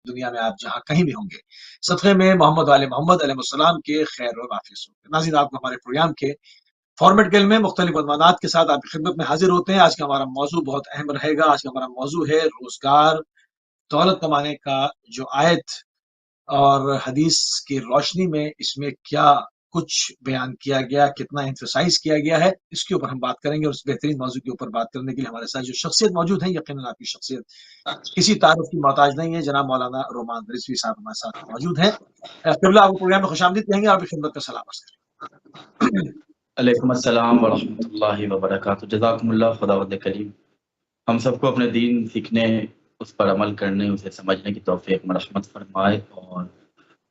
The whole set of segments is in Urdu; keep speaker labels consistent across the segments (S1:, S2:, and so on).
S1: دنیا میں آپ جہاں کہیں بھی ہوں گے، صدقے میں محمد محمد علیہ السلام کے خیر و عافیت ہوں۔ ناظرین، آپ کو ہمارے پروگرام کے فارمیٹ کے علم میں مختلف عنوانات کے ساتھ آپ کی خدمت میں حاضر ہوتے ہیں۔ آج کا ہمارا موضوع بہت اہم رہے گا۔ آج کا ہمارا موضوع ہے روزگار، دولت کمانے کا جو آیت اور حدیث کی روشنی میں اس میں کیا کچھ بیان کیا گیا، کتنا ایمفسائز کیا گیا ہے، اس کے اوپر ہم بات کریں گے۔ اور اس بہترین موضوع کے اوپر بات کرنے کے لیے ہمارے ساتھ جو شخصیت موجود ہے، یقیناً آپ کی شخصیت کسی تعارف کی محتاج نہیں ہے۔ جناب مولانا رومان رضوی صاحب ہمارے ساتھ موجود ہیں۔ قبلہ آپ کو پروگرام میں خوش آمدید کہیں گے، آپ کی خدمت میں سلام عرض کریں۔
S2: علیکم السلام ورحمۃ اللہ وبرکاتہ۔ جزاکم اللہ خداوند کریم ہم سب کو اپنے دین سیکھنے، اس پر عمل کرنے، اسے سمجھنے کی توفیق مرحمت فرمائے، اور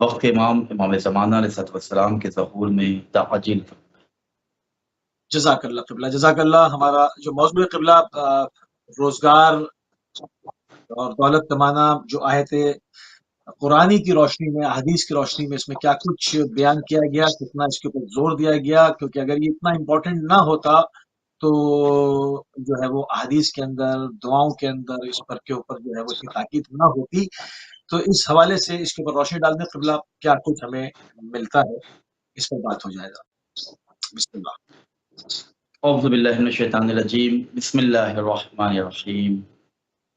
S2: وقت کے امام زمانہ علیہ السلام کے ظہور میں تعجیل فرمائے۔
S1: جزاک اللہ قبلہ، جزاک اللہ۔ ہمارا جو موضوع قبلہ روزگار اور دولت کمانا، جو آیت قرآنی کی روشنی میں، حدیث کی روشنی میں اس میں کیا کچھ بیان کیا گیا، کتنا اس کے اوپر زور دیا گیا، کیونکہ اگر یہ اتنا امپورٹنٹ نہ ہوتا تو جو ہے وہ احادیث کے اندر، دعاؤں کے اندر اس پر کے اوپر جو ہے وہ اتنی تاکید نہ ہوتی۔ تو اس حوالے سے اس کے اوپر روشنی ڈالنے قبلہ کیا کچھ ہمیں ملتا ہے، اس پر بات ہو جائے گا۔ بسم اللہ۔
S2: اعوذ باللہ من الشیطان الرجیم، بسم اللہ الرحمن الرحیم۔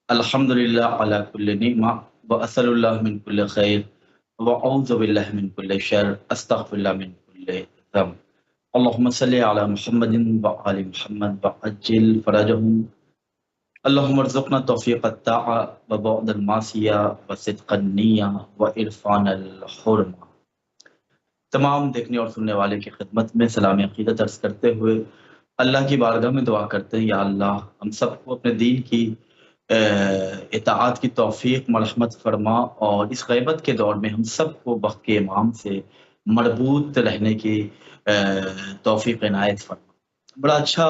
S2: الحمد للہ علی کل نعمہ واسأل اللہ من کل خیر واعوذ باللہ من کل شر، استغفر اللہ من کل ذنب۔ اللہم صلی علی محمد وآل محمد وعجل فرجہم۔ اللہم ارزقنا توفیق الطاعة وبعد المعصیہ وصدق النیہ وعرفان الحرمہ۔ تمام دیکھنے اور سننے والے کی خدمت میں سلام عقیدت عرض کرتے ہوئے اللہ کی بارگاہ میں دعا کرتے ہیں، یا اللہ ہم سب کو اپنے دین کی اطاعت کی توفیق مرحمت فرما، اور اس غیبت کے دور میں ہم سب کو وقت کے امام سے مربوط رہنے کی توفیق عنایت فرما۔ بڑا اچھا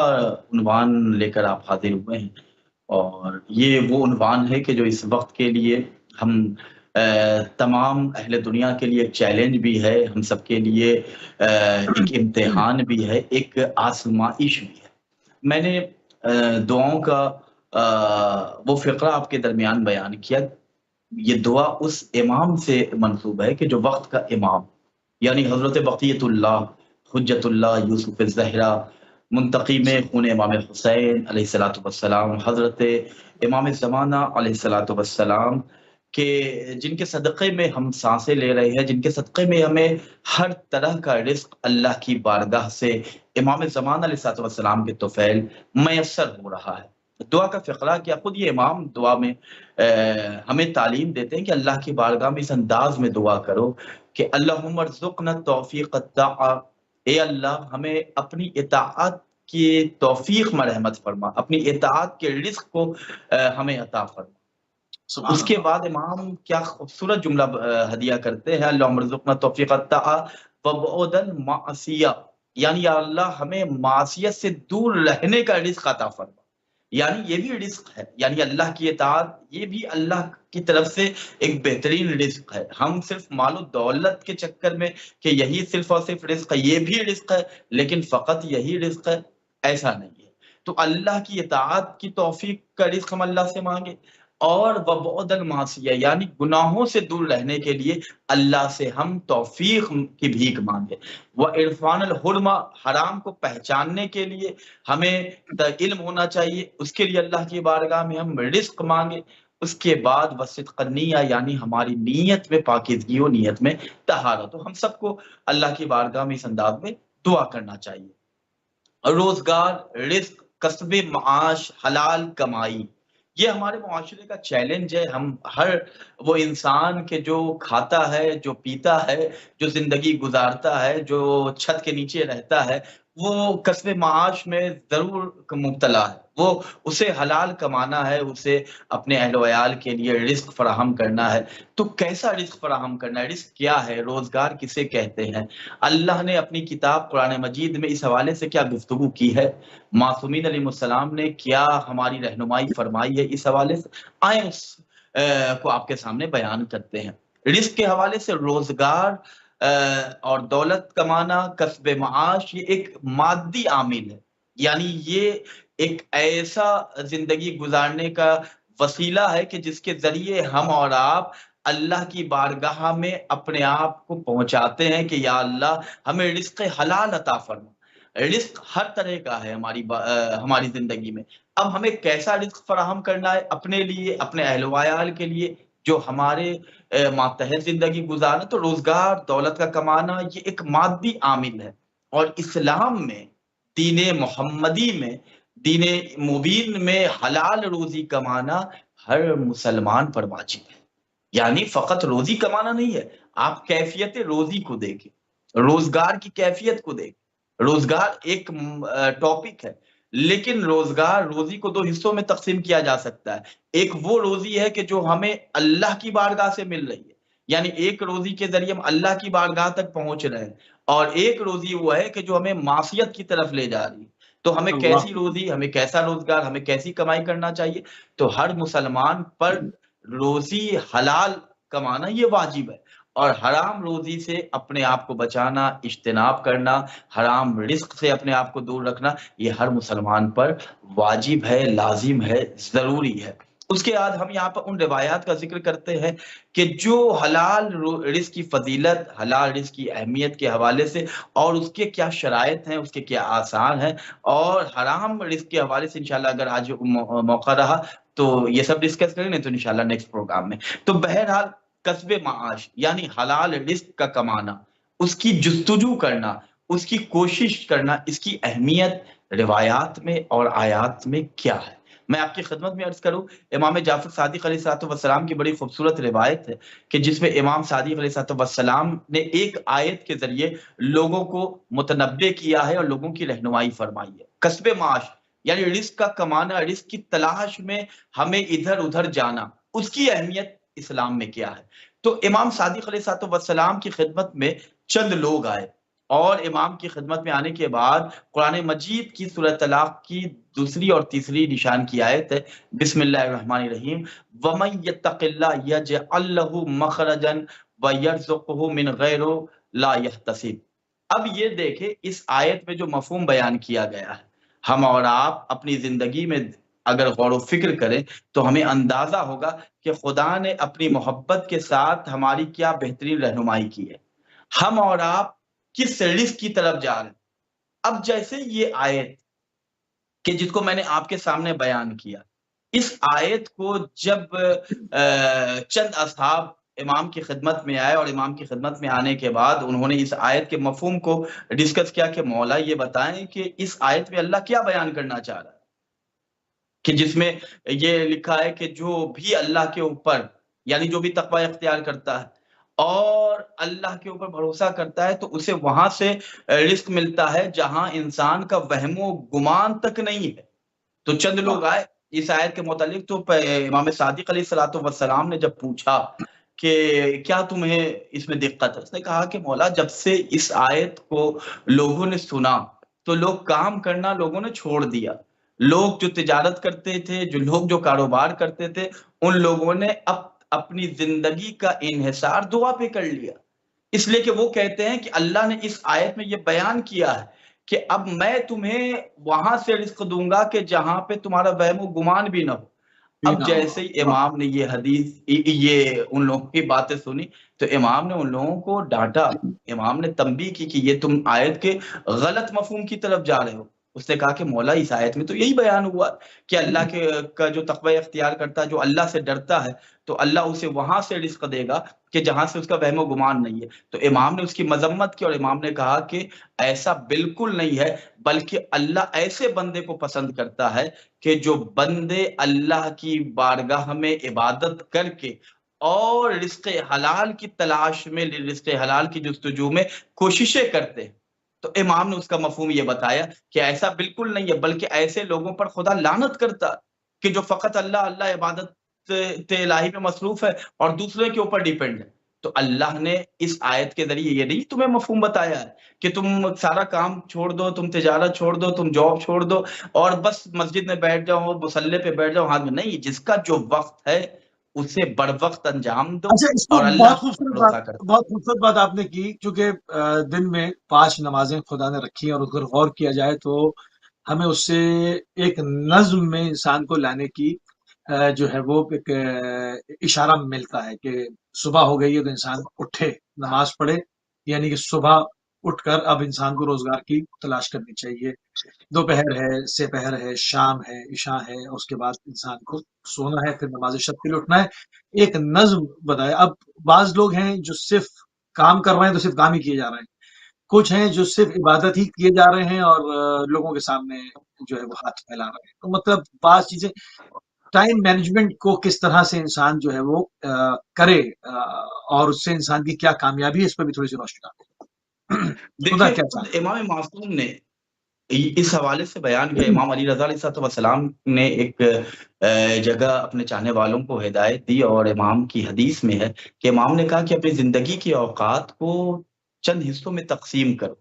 S2: عنوان لے کر آپ حاضر ہوئے ہیں، اور یہ وہ عنوان ہے کہ جو اس وقت کے لیے ہم تمام اہل دنیا کے لیے ایک چیلنج بھی ہے، ہم سب کے لیے ایک امتحان بھی ہے، ایک آزمائش بھی ہے۔ میں نے دعاؤں کا وہ فقرہ آپ کے درمیان بیان کیا۔ یہ دعا اس امام سے منسوب ہے کہ جو وقت کا امام، یعنی حضرت بقیت اللہ حجت اللہ یوسف الزہرا، منتقم خون امام حسین علیہ السلام، حضرت امام زمانہ علیہ السلام کہ جن کے صدقے میں ہم سانسیں لے رہے ہیں، جن کے صدقے میں ہمیں ہر طرح کا رزق اللہ کی بارگاہ سے امام زمان علیہ السلام کے طفیل میسر ہو رہا ہے۔ دعا کا فقرہ کیا، خود یہ امام دعا میں ہمیں تعلیم دیتے ہیں کہ اللہ کی بارگاہ میں اس انداز میں دعا کرو کہ اللہم ارزقنا توفیق الطاعہ، اے اللہ ہمیں اپنی اطاعت کی توفیق مرحمت فرما، اپنی اطاعت کے رزق کو ہمیں عطا فرما۔ اس کے بعد امام کیا خوبصورت جملہ ہدیہ کرتے ہیں، اللہم ارزقنا توفیق الطاعہ وبعد المعصیہ، یعنی یا اللہ ہمیں معصیت سے دور رہنے کا رزق عطا فرما۔ یعنی یہ بھی رزق ہے، یعنی اللہ کی اطاعت یہ بھی اللہ کی طرف سے ایک بہترین رزق ہے۔ ہم صرف مال و دولت کے چکر میں کہ یہی صرف اور صرف رزق ہے، یہ بھی رزق ہے، لیکن فقط یہی رزق ہے ایسا نہیں ہے۔ تو اللہ کی اطاعت کی توفیق کا رزق ہم اللہ سے مانگے، اور وبعد المعصیہ یعنی گناہوں سے دور رہنے کے لیے اللہ سے ہم توفیق کی بھیک مانگے۔ وعرفان الحرمہ، حرام کو پہچاننے کے لیے ہمیں علم ہونا چاہیے، اس کے لیے اللہ کی بارگاہ میں ہم رزق مانگے۔ اس کے بعد وصدق النیہ یعنی ہماری نیت میں پاکیزگی ہو، نیت میں طہارت ہو۔ ہم سب کو اللہ کی بارگاہ میں اس انداز میں دعا کرنا چاہیے۔ روزگار، رزق، کسب معاش، حلال کمائی، یہ ہمارے معاشرے کا چیلنج ہے۔ ہم ہر وہ انسان کے جو کھاتا ہے، جو پیتا ہے، جو زندگی گزارتا ہے، جو چھت کے نیچے رہتا ہے، وہ کسب معاش میں ضرور مبتلا ہے۔ وہ اسے حلال کمانا ہے، اسے اپنے اہل و عیال کے لیے رزق فراہم کرنا ہے۔ تو کیسا رزق فراہم کرنا ہے، رزق کیا ہے، روزگار کسے کہتے ہیں، اللہ نے اپنی کتاب قرآن مجید میں اس حوالے سے کیا گفتگو کی ہے، معصومین علیہ السلام نے کیا ہماری رہنمائی فرمائی ہے اس حوالے سے، آئیں اس کو آپ کے سامنے بیان کرتے ہیں۔ رزق کے حوالے سے روزگار اور دولت کمانا، کسب معاش، یہ ایک مادی عامل ہے، یعنی یہ ایک ایسا زندگی گزارنے کا وسیلہ ہے کہ جس کے ذریعے ہم اور آپ اللہ کی بارگاہ میں اپنے آپ کو پہنچاتے ہیں کہ یا اللہ ہمیں رزق حلال عطا فرما۔ رزق ہر طرح کا ہے ہماری زندگی میں، اب ہمیں کیسا رزق فراہم کرنا ہے اپنے لیے، اپنے اہل و عیال کے لیے جو ہمارے ماتحت زندگی گزارنا، تو روزگار دولت کا کمانا یہ ایک مادی عامل ہے، اور اسلام میں، دین محمدی میں، دین مبین میں حلال روزی کمانا ہر مسلمان پر واجب ہے۔ یعنی فقط روزی کمانا نہیں ہے، آپ کیفیت روزی کو دیکھیں، روزگار کی کیفیت کو دیکھیں۔ روزگار ایک ٹاپک ہے، لیکن روزی کو دو حصوں میں تقسیم کیا جا سکتا ہے۔ ایک وہ روزی ہے کہ جو ہمیں اللہ کی بارگاہ سے مل رہی ہے، یعنی ایک روزی کے ذریعے ہم اللہ کی بارگاہ تک پہنچ رہے ہیں، اور ایک روزی وہ ہے کہ جو ہمیں معصیت کی طرف لے جا رہی ہے۔ تو ہمیں
S1: اللہ
S2: کیسی روزی، ہمیں کیسا روزگار، ہمیں کیسی کمائی کرنا چاہیے؟ تو ہر مسلمان پر روزی حلال کمانا یہ واجب ہے، اور حرام روزی سے اپنے آپ کو بچانا، اجتناب کرنا، حرام رزق سے اپنے آپ کو دور رکھنا، یہ ہر مسلمان پر واجب ہے، لازم ہے، ضروری ہے۔ اس کے بعد ہم یہاں پر ان روایات کا ذکر کرتے ہیں کہ جو حلال رزق کی فضیلت، حلال رزق کی اہمیت کے حوالے سے، اور اس کے کیا شرائط ہیں، اس کے کیا آثار ہیں، اور حرام رزق کے حوالے سے انشاءاللہ اگر آج موقع رہا تو یہ سب ڈسکس کریں، نہیں تو انشاءاللہ نیکسٹ پروگرام میں۔ تو بہرحال کسب معاش یعنی حلال رزق کا کمانا، اس کی جستجو کرنا، اس کی کوشش کرنا، اس کی اہمیت روایات میں اور آیات میں کیا ہے؟ میں آپ کی خدمت میں عرض کروں، امام جعفر صادق علیہ السلام کی بڑی خوبصورت روایت ہے کہ جس میں امام صادق علیہ السلام نے ایک آیت کے ذریعے لوگوں کو متنبع کیا ہے اور لوگوں کی رہنمائی فرمائی ہے۔ کسب معاش یعنی رزق کا کمانا، رزق کی تلاش میں ہمیں ادھر ادھر جانا، اس کی اہمیت اسلام میں کیا ہے؟ تو امام صادق علیہ السلام کی خدمت میں چند لوگ آئے، اور امام کی خدمت میں آنے کے بعد قرآن مجید کی سورہ طلاق کی دوسری اور تیسری نشان کی آیت ہے، بسم اللہ الرحمن الرحیم، وَمَن يَتَّقِ اللَّهَ يَجْعَل لَّهُ مَخْرَجًا وَيَرْزُقْهُ مِنْ غَيْرِ لَا يَحْتَسِبْ۔ اب یہ دیکھیں اس آیت میں جو مفہوم بیان کیا گیا ہے، ہم اور آپ اپنی زندگی میں اگر غور و فکر کریں تو ہمیں اندازہ ہوگا کہ خدا نے اپنی محبت کے ساتھ ہماری کیا بہترین رہنمائی کی ہے۔ ہم اور آپ کس رزق کی طرف جا رہے ہیں؟ اب جیسے یہ آیت کہ جس کو میں نے آپ کے سامنے بیان کیا، اس آیت کو جب چند اصحاب امام کی خدمت میں آئے، اور امام کی خدمت میں آنے کے بعد انہوں نے اس آیت کے مفہوم کو ڈسکس کیا کہ مولا یہ بتائیں کہ اس آیت میں اللہ کیا بیان کرنا چاہ رہا ہے، کہ جس میں یہ لکھا ہے کہ جو بھی اللہ کے اوپر یعنی جو بھی تقوی اختیار کرتا ہے اور اللہ کے اوپر بھروسہ کرتا ہے تو اسے وہاں سے رزق ملتا ہے جہاں انسان کا وہم و گمان تک نہیں ہے۔ تو چند لوگ آئے اس آیت کے متعلق، تو امام صادق علیہ السلام نے جب پوچھا کہ کیا تمہیں اس میں دقت ہے، اس نے کہا کہ مولا جب سے اس آیت کو لوگوں نے سنا تو لوگ کام کرنا لوگوں نے چھوڑ دیا، لوگ جو تجارت کرتے تھے، جو کاروبار کرتے تھے، ان لوگوں نے اپنی زندگی کا انحصار دعا پہ کر لیا، اس لیے کہ وہ کہتے ہیں کہ اللہ نے اس آیت میں یہ بیان کیا ہے کہ اب میں تمہیں وہاں سے رزق دوں گا کہ جہاں پہ تمہارا وہم و گمان بھی نہ ہو۔ اب جیسے ہی امام نے یہ حدیث یہ ان لوگوں کی باتیں سنی تو امام نے ان لوگوں کو ڈانٹا، امام نے تنبیہ کی کہ یہ تم آیت کے غلط مفہوم کی طرف جا رہے ہو۔ اس نے کہا کہ مولا اس آیت میں تو یہی بیان ہوا کہ اللہ کا جو تقوی اختیار کرتا ہے، جو اللہ سے ڈرتا ہے، تو اللہ اسے وہاں سے رزق دے گا کہ جہاں سے اس کا وہم و گمان نہیں ہے۔ تو امام نے اس کی مذمت کی اور امام نے کہا کہ ایسا بالکل نہیں ہے، بلکہ اللہ ایسے بندے کو پسند کرتا ہے کہ جو بندے اللہ کی بارگاہ میں عبادت کر کے اور رزق حلال کی تلاش میں، رزق حلال کی جستجو میں کوششیں کرتے ہیں۔ تو امام نے اس کا مفہوم یہ بتایا کہ ایسا بالکل نہیں ہے، بلکہ ایسے لوگوں پر خدا لعنت کرتا کہ جو فقط اللہ عبادت الہی میں مصروف ہے اور دوسرے کے اوپر ڈیپینڈ ہے۔ تو اللہ نے اس آیت کے ذریعے یہ نہیں تمہیں مفہوم بتایا ہے کہ تم سارا کام چھوڑ دو، تم تجارت چھوڑ دو، تم جاب چھوڑ دو اور بس مسجد میں بیٹھ جاؤ، مصلی پہ بیٹھ جاؤ، ہاتھ میں نہیں، جس کا جو وقت ہے اسے بر وقت انجام دو
S1: اچھا، اس کو
S2: اور اللہ
S1: بہت
S2: پر
S1: خوبصورت
S2: بھروسہ کرتے۔
S1: بہت خوبصورت بات آپ نے کی، کیونکہ دن میں 5 نمازیں خدا نے رکھی ہیں، اور اگر غور کیا جائے تو ہمیں اس سے ایک نظم میں انسان کو لانے کی جو ہے وہ ایک اشارہ ملتا ہے کہ صبح ہو گئی ہے تو انسان اٹھے، نماز پڑھے، یعنی کہ صبح اٹھ کر اب انسان کو روزگار کی تلاش کرنی چاہیے. دوپہر ہے، سپہر ہے، شام ہے، عشاء ہے، اس کے بعد انسان کو سونا ہے، پھر نماز شب کے لیے اٹھنا ہے. ایک نظم بتایا. اب بعض لوگ ہیں جو صرف کام کر رہے ہیں تو صرف کام ہی کیے جا رہے ہیں، کچھ ہیں جو صرف عبادت ہی کیے جا رہے ہیں اور لوگوں کے سامنے جو ہے وہ ہاتھ پھیلا رہے ہیں. تو مطلب بعض چیزیں ٹائم مینجمنٹ کو کس طرح سے انسان جو ہے وہ کرے اور اس سے انسان کی کیا کامیابی ہے، اس پر بھی تھوڑی سی روشنی ڈالیں. خدا
S2: دیکھیں
S1: کیا
S2: خود
S1: چاہتا
S2: امام معصوم نے اس حوالے سے بیان کیا.
S1: ہے.
S2: امام علی رضا علیہ السلام نے ایک جگہ اپنے چاہنے والوں کو ہدایت دی، اور امام کی حدیث میں ہے کہ امام نے کہا کہ اپنی زندگی کے اوقات کو چند حصوں میں تقسیم کرو.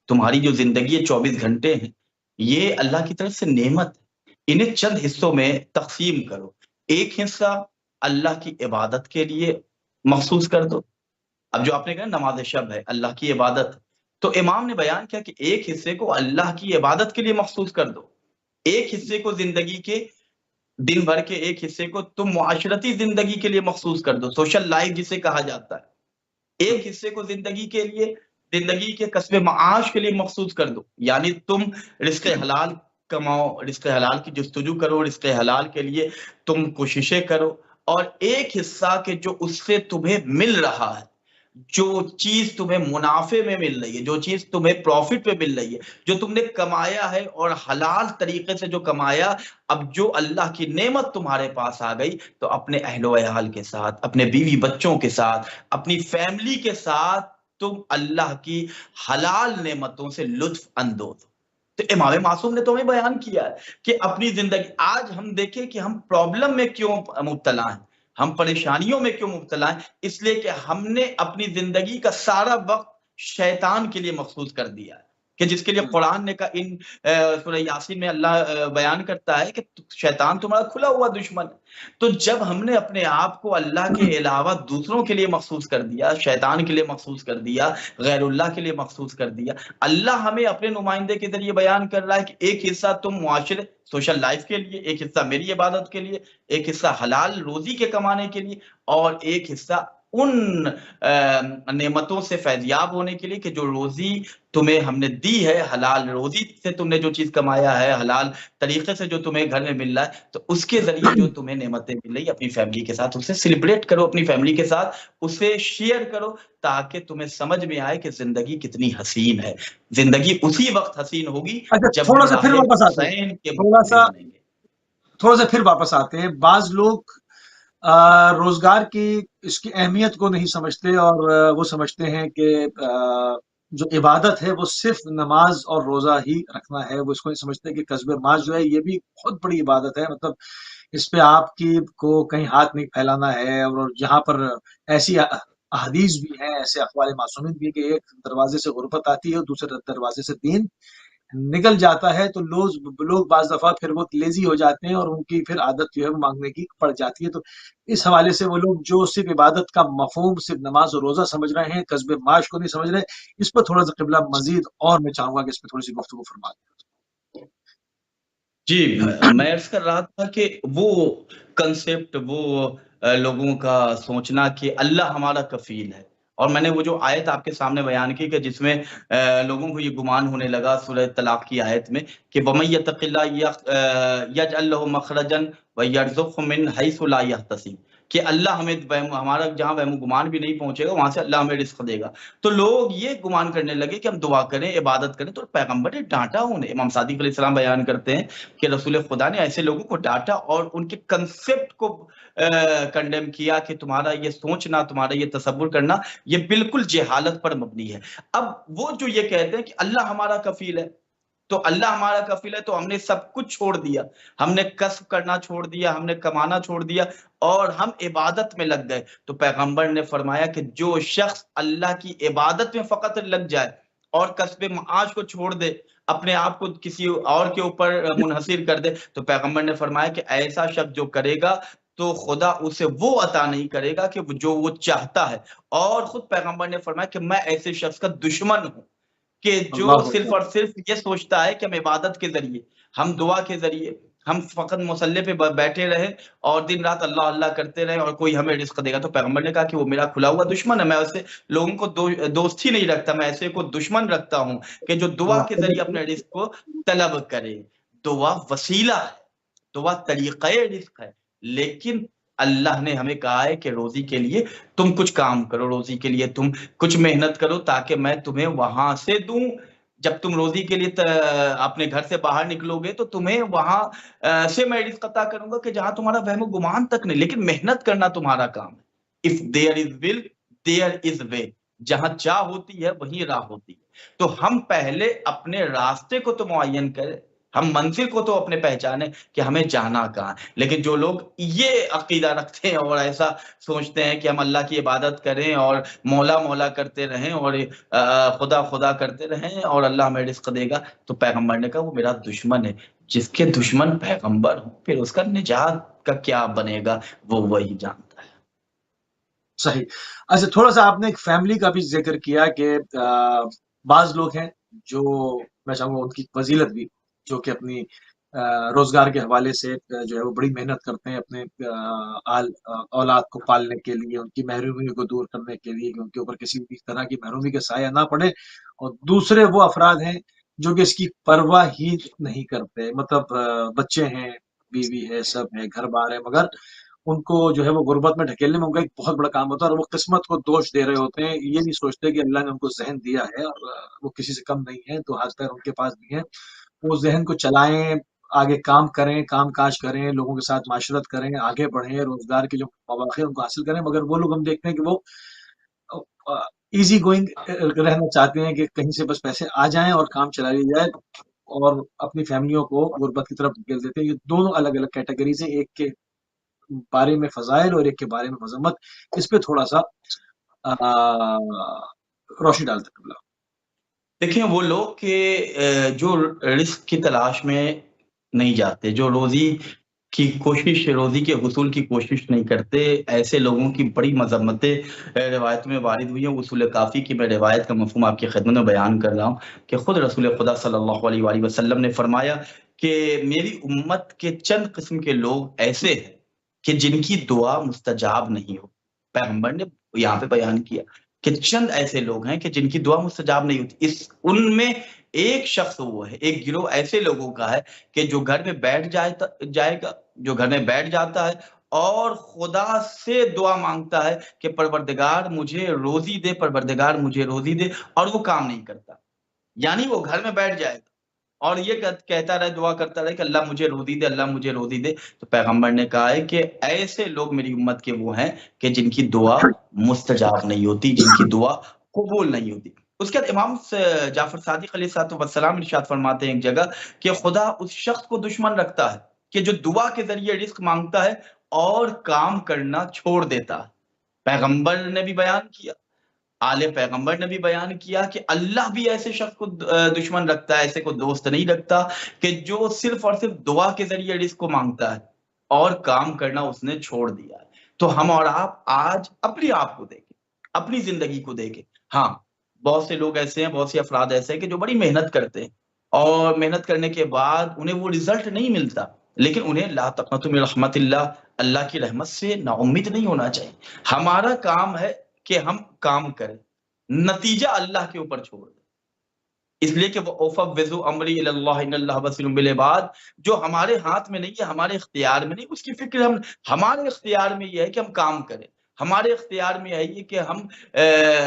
S2: تمہاری جو زندگی 24 گھنٹے ہیں یہ اللہ کی طرف سے نعمت ہے، انہیں چند حصوں میں تقسیم کرو. ایک حصہ اللہ کی عبادت کے لیے مخصوص کر دو. اب جو آپ نے کہا نماز شب ہے، اللہ کی عبادت ہے، تو امام نے بیان کیا کہ ایک حصے کو اللہ کی عبادت کے لیے مخصوص کر دو. ایک حصے کو زندگی کے دن بھر کے ایک حصے کو تم معاشرتی زندگی کے لیے مخصوص کر دو، سوشل لائف جسے کہا جاتا ہے. ایک حصے کو زندگی کے لیے، زندگی کے کسب معاش کے لیے مخصوص کر دو، یعنی تم رزق حلال کماؤ، رزق حلال کی جستجو کرو، رزق حلال کے لیے تم کوششیں کرو. اور ایک حصہ کہ جو اس سے تمہیں مل رہا ہے، جو چیز تمہیں منافع میں مل رہی ہے، جو چیز تمہیں پروفٹ میں مل رہی ہے، جو تم نے کمایا ہے اور حلال طریقے سے جو کمایا، اب جو اللہ کی نعمت تمہارے پاس آ گئی تو اپنے اہل و عیال کے ساتھ، اپنے بیوی بچوں کے ساتھ، اپنی فیملی کے ساتھ تم اللہ کی حلال نعمتوں سے لطف اندوز. تو امام معصوم نے تو ہمیں بیان کیا ہے کہ اپنی زندگی، آج ہم دیکھیں کہ ہم پرابلم میں کیوں مبتلا ہیں، ہم پریشانیوں میں کیوں مبتلا ہیں، اس لیے کہ ہم نے اپنی زندگی کا سارا وقت شیطان کے لیے مخصوص کر دیا ہے. کہ جس کے لیے قرآن نے کہا، ان سورہ یاسین میں اللہ بیان کرتا ہے کہ شیطان تمہارا کھلا ہوا دشمن ہے. تو جب ہم نے اپنے آپ کو اللہ کے علاوہ دوسروں کے لیے مخصوص کر دیا، شیطان کے لیے مخصوص کر دیا، غیر اللہ کے لیے مخصوص کر دیا، اللہ ہمیں اپنے نمائندے کے ذریعے بیان کر رہا ہے کہ ایک حصہ تم معاشرے سوشل لائف کے لیے، ایک حصہ میری عبادت کے لیے، ایک حصہ حلال روزی کے کمانے کے لیے، اور ایک حصہ ان نعمتوں سے فیضیاب ہونے کے لیے کہ جو روزی تمہیں ہم نے دی ہے، حلال روزی سے تم نے جو چیز کمایا ہے، حلال طریقے سے جو تمہیں گھر میں مل رہا ہے، تو اس کے ذریعے جو تمہیں نعمتیں مل رہی، اپنی فیملی کے ساتھ اسے سیلیبریٹ کرو، اپنی فیملی کے ساتھ اسے شیئر کرو، تاکہ تمہیں سمجھ میں آئے کہ زندگی کتنی حسین ہے. زندگی اسی وقت حسین ہوگی
S1: اچھا،
S2: جب
S1: تھوڑا
S2: ہم
S1: سا پھر
S2: راہ
S1: واپس آتے ہیں
S2: حسین کے
S1: تھوڑا
S2: متبع
S1: سا
S2: بنیں گے.
S1: تھوڑا سا پھر واپس آتے ہیں. بعض لوگ روزگار کی اس کی اہمیت کو نہیں سمجھتے اور وہ سمجھتے ہیں کہ جو عبادت ہے وہ صرف نماز اور روزہ ہی رکھنا ہے. وہ اس کو نہیں سمجھتے کہ کسب معاش جو ہے یہ بھی بہت بڑی عبادت ہے. مطلب اس پہ آپ کی کو کہیں ہاتھ نہیں پھیلانا ہے. اور جہاں پر ایسی احادیث بھی ہیں، ایسے اقوال معصومین بھی کہ ایک دروازے سے غربت آتی ہے اور دوسرے دروازے سے دین نکل جاتا ہے، تو لوگ بعض دفعہ پھر وہ لیزی ہو جاتے ہیں اور ان کی پھر عادت جو ہے وہ مانگنے کی پڑ جاتی ہے. تو اس حوالے سے وہ لوگ جو صرف عبادت کا مفہوم صرف نماز اور روزہ سمجھ رہے ہیں، قصب معاش کو نہیں سمجھ رہے، اس پر تھوڑا سا قبلہ مزید اور میں چاہوں گا کہ اس پہ تھوڑی سی گفتگو فرما دیں.
S2: جی، میں عرض کر رہا تھا کہ وہ کنسپٹ، وہ لوگوں کا سوچنا کہ اللہ ہمارا کفیل ہے، اور میں نے وہ جو آیت آپ کے سامنے بیان کی کہ جس میں لوگوں کو یہ گمان ہونے لگا سورہ طلاق کی آیت میں کہ وَمَن يَتَّقِ اللَّهَ يَجْعَل لَّهُ مَخْرَجًا وَيَرْزُقْهُ مِنْ حَيْثُ لَا يَحْتَسِبُ، کہ اللہ ہمیں ہمارا جہاں وہم گمان بھی نہیں پہنچے گا وہاں سے اللہ ہمیں رزق دے گا. تو لوگ یہ گمان کرنے لگے کہ ہم دعا کریں، عبادت کریں، تو پیغمبر نے ڈانٹا انہیں. امام صادق علیہ السلام بیان کرتے ہیں کہ رسول خدا نے ایسے لوگوں کو ڈانٹا اور ان کے کنسپٹ کو کنڈیم کیا کہ تمہارا یہ سوچنا، تمہارا یہ تصور کرنا، یہ بالکل جہالت پر مبنی ہے. اب وہ جو یہ کہتے ہیں کہ اللہ ہمارا کفیل ہے، تو اللہ ہمارا کفیل ہے تو ہم نے سب کچھ چھوڑ دیا، ہم نے کسب کرنا چھوڑ دیا، ہم نے کمانا چھوڑ دیا اور ہم عبادت میں لگ گئے. تو پیغمبر نے فرمایا کہ جو شخص اللہ کی عبادت میں فقط لگ جائے اور کسب معاش کو چھوڑ دے، اپنے آپ کو کسی اور کے اوپر منحصر کر دے، تو پیغمبر نے فرمایا کہ ایسا شخص جو کرے گا تو خدا اسے وہ عطا نہیں کرے گا کہ جو وہ چاہتا ہے. اور خود پیغمبر نے فرمایا کہ میں ایسے شخص کا دشمن ہوں کہ جو
S1: اللہ
S2: صرف اور صرف یہ سوچتا ہے کہ ہم عبادت کے ذریعے، ہم دعا کے ذریعے، ہم فقط مصلے پہ بیٹھے رہے اور دن رات اللہ اللہ کرتے رہے اور کوئی ہمیں رزق دے گا؟ تو پیغمبر نے کہا کہ وہ میرا کھلا ہوا دشمن ہے، میں اسے لوگوں کو دوست ہی نہیں رکھتا، میں ایسے کو دشمن رکھتا ہوں کہ جو دعا کے ذریعے اپنے رزق کو طلب کرے۔ دعا وسیلہ ہے، دعا طریقہ رزق ہے، لیکن اللہ نے ہمیں کہا ہے کہ روزی کے لیے تم کچھ کام کرو، روزی کے لیے تم کچھ محنت کرو تاکہ میں تمہیں وہاں سے دوں۔ جب تم روزی کے لیے اپنے گھر سے باہر نکلو گے تو تمہیں وہاں سے میں رزق عطا کروں گا کہ جہاں تمہارا وہم و گمان تک نہیں، لیکن محنت کرنا تمہارا کام ہے۔ If there is will, there is way۔ جہاں چاہ ہوتی ہے وہیں راہ ہوتی ہے۔ تو ہم پہلے اپنے راستے کو تو معین کریں، ہم منزل کو تو اپنے پہچانے کہ ہمیں جانا کہاں ہے۔ لیکن جو لوگ یہ عقیدہ رکھتے ہیں اور ایسا سوچتے ہیں کہ ہم اللہ کی عبادت کریں اور مولا مولا کرتے رہیں اور خدا خدا کرتے رہیں اور اللہ ہمیں رزق دے گا، تو پیغمبر نے کہا وہ میرا دشمن ہے۔ جس کے دشمن پیغمبر ہوں پھر اس کا نجات کا کیا بنے گا وہ وہی جانتا ہے۔
S1: صحیح۔ اچھا، تھوڑا سا آپ نے ایک فیملی کا بھی ذکر کیا کہ بعض لوگ ہیں جو میں چاہوں گا ان کی فضیلت بھی، جو کہ اپنی روزگار کے حوالے سے جو ہے وہ بڑی محنت کرتے ہیں اپنے اولاد کو پالنے کے لیے، ان کی محرومی کو دور کرنے کے لیے کہ ان کے اوپر کسی بھی طرح کی محرومی کا سایہ نہ پڑے، اور دوسرے وہ افراد ہیں جو کہ اس کی پرواہ ہی نہیں کرتے، مطلب بچے ہیں، بیوی ہے، سب ہے، گھر بار ہے، مگر ان کو جو ہے وہ غربت میں ڈھکیلنے میں ان کا ایک بہت بڑا کام ہوتا ہے، اور وہ قسمت کو دوش دے رہے ہوتے ہیں، یہ نہیں سوچتے کہ اللہ نے ان کو ذہن دیا ہے اور وہ کسی سے کم نہیں ہے، تو ہاتھ پیر ان کے پاس بھی ہیں، وہ ذہن کو چلائیں، آگے کام کریں، کام کاج کریں، لوگوں کے ساتھ معاشرت کریں، آگے بڑھیں، روزگار کے جو مواقع ہیں ان کو حاصل کریں، مگر وہ لوگ ہم دیکھتے ہیں کہ وہ ایزی گوئنگ رہنا چاہتے ہیں کہ کہیں سے بس پیسے آ جائیں اور کام چلا لیا جائے، اور اپنی فیملیوں کو غربت کی طرف دھکیل دیتے ہیں۔ یہ دونوں الگ الگ کیٹیگریز ہیں، ایک کے بارے میں فضائل اور ایک کے بارے میں مذمت، اس پہ تھوڑا سا روشنی ڈالتے ہیں۔
S2: دیکھیں وہ لوگ کہ جو رزق کی تلاش میں نہیں جاتے، جو روزی کی کوشش، روزی کے حصول کی کوشش نہیں کرتے، ایسے لوگوں کی بڑی مذمتیں روایت میں وارد ہوئی ہیں۔ اصول کافی کی میں روایت کا مفہوم آپ کی خدمت میں بیان کر رہا ہوں کہ خود رسول خدا صلی اللہ علیہ وآلہ وسلم نے فرمایا کہ میری امت کے چند قسم کے لوگ ایسے ہیں کہ جن کی دعا مستجاب نہیں ہو۔ پیغمبر نے یہاں پہ بیان کیا کہ چند ایسے لوگ ہیں کہ جن کی دعا مستجاب نہیں ہوتی۔ ان میں ایک شخص وہ ہے، ایک گروہ ایسے لوگوں کا ہے کہ جو گھر میں بیٹھ جائے گا، جو گھر میں بیٹھ جاتا ہے اور خدا سے دعا مانگتا ہے کہ پروردگار مجھے روزی دے، پروردگار مجھے روزی دے، اور وہ کام نہیں کرتا۔ یعنی وہ گھر میں بیٹھ جائے گا اور یہ کہتا رہے، دعا کرتا رہے کہ اللہ مجھے روزی دے، اللہ مجھے روزی دے۔ تو پیغمبر نے کہا ہے کہ ایسے لوگ میری امت کے وہ ہیں کہ جن کی دعا مستجاب نہیں ہوتی، جن کی دعا قبول نہیں ہوتی۔ اس کے بعد امام جعفر صادق علیہ السلام ارشاد فرماتے ہیں ایک جگہ کہ خدا اس شخص کو دشمن رکھتا ہے کہ جو دعا کے ذریعے رزق مانگتا ہے اور کام کرنا چھوڑ دیتا ہے۔ پیغمبر نے بھی بیان کیا، آل پیغمبر نے بھی بیان کیا کہ اللہ بھی ایسے شخص کو دشمن رکھتا ہے، ایسے کو دوست نہیں رکھتا کہ جو صرف اور صرف دعا کے ذریعے رزق کو مانگتا ہے اور کام کرنا اس نے چھوڑ دیا ہے۔ تو ہم اور آپ آج اپنی آپ کو دیکھیں، اپنی زندگی کو دیکھیں۔ ہاں، بہت سے لوگ ایسے ہیں، بہت سے افراد ایسے ہیں کہ جو بڑی محنت کرتے ہیں اور محنت کرنے کے بعد انہیں وہ رزلٹ نہیں ملتا، لیکن انہیں لا تقنطوا من رحمت اللہ کی رحمت سے نا امید نہیں ہونا چاہیے۔ ہمارا کام ہے کہ ہم کام کریں، نتیجہ اللہ کے اوپر چھوڑ دیں، اس لیے کہ وہ اوفوض امری الی اللہ ان اللہ بصیر بالعباد، جو ہمارے ہاتھ میں نہیں ہے، ہمارے اختیار میں نہیں، اس کی فکر ہمارے اختیار میں یہ ہے کہ ہم کام کریں، ہمارے اختیار میں ہے کہ ہم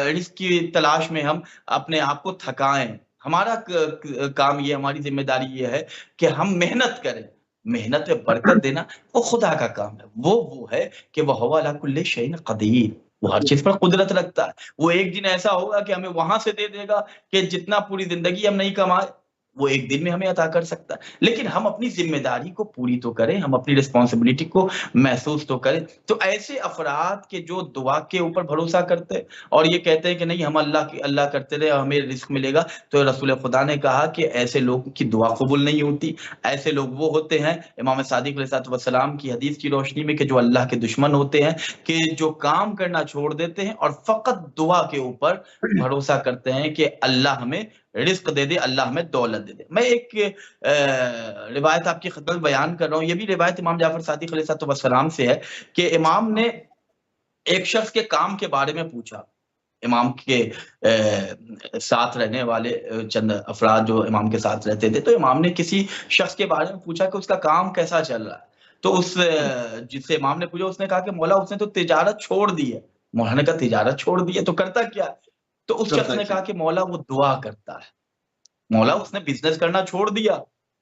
S2: رزق کی تلاش میں ہم اپنے آپ کو تھکائیں۔ ہمارا کام یہ، ہماری ذمہ داری یہ ہے کہ ہم محنت کریں۔ محنت میں برکت دینا وہ خدا کا کام ہے، وہ ہے کہ وہ علی کل شیء قدیر، وہ ہر چیز پر قدرت رکھتا ہے۔ وہ ایک دن ایسا ہوگا کہ ہمیں وہاں سے دے دے گا کہ جتنا پوری زندگی ہم نہیں کمائے وہ ایک دن میں ہمیں عطا کر سکتا ہے، لیکن ہم اپنی ذمہ داری کو پوری تو کریں، ہم اپنی رسپانسبلٹی کو محسوس تو کریں۔ تو ایسے افراد کے جو دعا کے اوپر بھروسہ کرتے ہیں اور یہ کہتے ہیں کہ نہیں ہم اللہ کرتے رہے اور ہمیں رزق ملے گا، تو رسول خدا نے کہا کہ ایسے لوگوں کی دعا قبول نہیں ہوتی۔ ایسے لوگ وہ ہوتے ہیں، امام صادق علیہ السلام کی حدیث کی روشنی میں، کہ جو اللہ کے دشمن ہوتے ہیں، کہ جو کام کرنا چھوڑ دیتے ہیں اور فقط دعا کے اوپر بھروسہ کرتے ہیں کہ اللہ ہمیں رزق دے دے، اللہ ہمیں دولت دے دے۔ میں ایک روایت آپ کی خدمت بیان کر رہا ہوں، یہ بھی روایت امام جعفر صادق علیہ السلام سے ہے کہ امام نے ایک شخص کے کام کے بارے میں پوچھا، امام کے ساتھ رہنے والے چند افراد جو امام کے ساتھ رہتے تھے، تو امام نے کسی شخص کے بارے میں پوچھا کہ اس کا کام کیسا چل رہا ہے، تو اس جس سے امام نے پوچھا اس نے کہا کہ مولا اس نے تو تجارت چھوڑ دی ہے۔ مولا نے کہا تجارت چھوڑ دی ہے تو کرتا کیا؟ تو اس شخص نے کہا کہ مولا وہ دعا کرتا ہے۔ مولا اس نے بزنس کرنا چھوڑ دیا،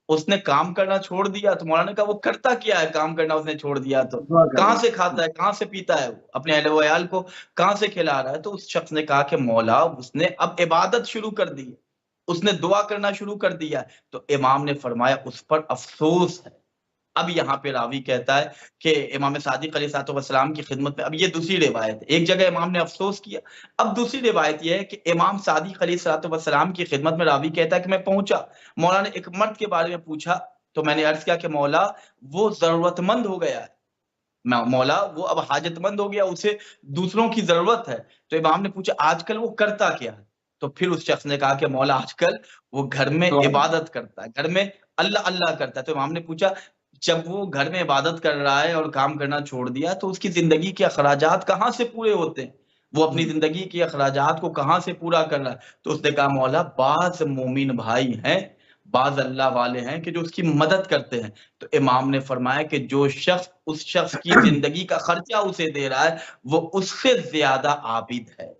S2: اس نے کام کرنا چھوڑ دیا، تو مولا نے کہا وہ کرتا کیا ہے؟ کام کرنا اس نے چھوڑ دیا تو کہاں سے کھاتا ہے، کہاں سے پیتا ہے، وہ اپنے اہل و عیال کو کہاں سے کھلا رہا ہے؟ تو اس شخص نے کہا کہ مولا اس نے اب عبادت شروع کر دی، اس نے دعا کرنا شروع کر دیا۔ تو امام نے فرمایا اس پر افسوس ہے۔ اب یہاں پہ راوی کہتا ہے کہ امام صادق علیہ السلام کی خدمت میں، اب یہ دوسری روایت ہے، ایک جگہ امام نے افسوس کیا، اب دوسری روایت یہ ہے کہ امام صادق علیہ السلام کی خدمت میں راوی کہتا ہے کہ میں پہنچا، مولا نے ایک مرد کے بارے میں پوچھا تو میں نے عرض کیا کہ مولا وہ ضرورت مند ہو گیا ہے، مولا وہ اب حاجت مند ہو گیا، اسے دوسروں کی ضرورت ہے۔ تو امام نے پوچھا آج کل وہ کرتا کیا ہے؟ تو پھر اس شخص نے کہا کہ مولا آج کل وہ گھر میں عبادت کرتا ہے، گھر میں اللہ اللہ کرتا ہے۔ تو امام نے پوچھا جب وہ گھر میں عبادت کر رہا ہے اور کام کرنا چھوڑ دیا تو اس کی زندگی کے اخراجات کہاں سے پورے ہوتے ہیں؟ وہ اپنی زندگی کے اخراجات کو کہاں سے پورا کر رہا ہے؟ تو اس نے کہا مولا بعض مومن بھائی ہیں، بعض اللہ والے ہیں کہ جو اس کی مدد کرتے ہیں۔ تو امام نے فرمایا کہ جو شخص اس شخص کی زندگی کا خرچہ اسے دے رہا ہے وہ اس سے زیادہ عابد ہے،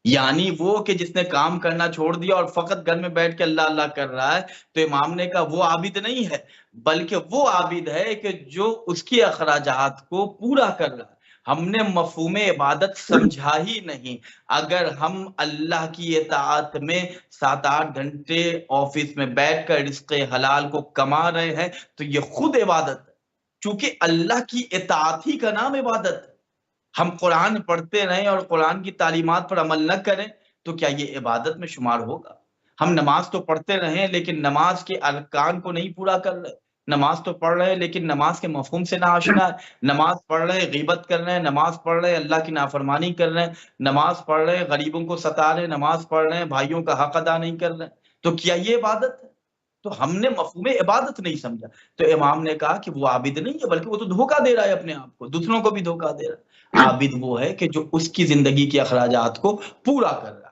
S2: یعنی وہ کہ جس نے کام کرنا چھوڑ دیا اور فقط گھر میں بیٹھ کے اللہ اللہ کر رہا ہے۔ تو امام نے کہا وہ عابد نہیں ہے، بلکہ وہ عابد ہے کہ جو اس کی اخراجات کو پورا کر رہا ہے۔ ہم نے مفہوم عبادت سمجھا ہی نہیں۔ اگر ہم اللہ کی اطاعت میں 7-8 گھنٹے آفس میں بیٹھ کر رزق حلال کو کما رہے ہیں تو یہ خود عبادت ہے، چونکہ اللہ کی اطاعت ہی کا نام عبادت ہے۔ ہم قرآن پڑھتے رہیں اور قرآن کی تعلیمات پر عمل نہ کریں تو کیا یہ عبادت میں شمار ہوگا؟ ہم نماز تو پڑھتے رہیں لیکن نماز کے ارکان کو نہیں پورا کر رہے، نماز تو پڑھ رہے ہیں لیکن نماز کے مفہوم سے نہ آشنا ہے، نماز پڑھ رہے ہیں غیبت کر رہے ہیں، نماز پڑھ رہے ہیں اللہ کی نافرمانی کر رہے ہیں، نماز پڑھ رہے ہیں غریبوں کو ستا رہے ہیں، نماز پڑھ رہے ہیں بھائیوں کا حق ادا نہیں کر رہے ہیں، تو کیا یہ عبادت ہے؟ تو ہم نے مفہوم عبادت نہیں سمجھا۔ تو امام نے کہا کہ وہ عابد نہیں ہے بلکہ وہ تو دھوکہ دے رہا ہے اپنے آپ کو، دوسروں کو بھی دھوکہ دے رہا ہے۔ عابد وہ ہے کہ جو اس کی زندگی کے اخراجات کو پورا کر رہا ہے۔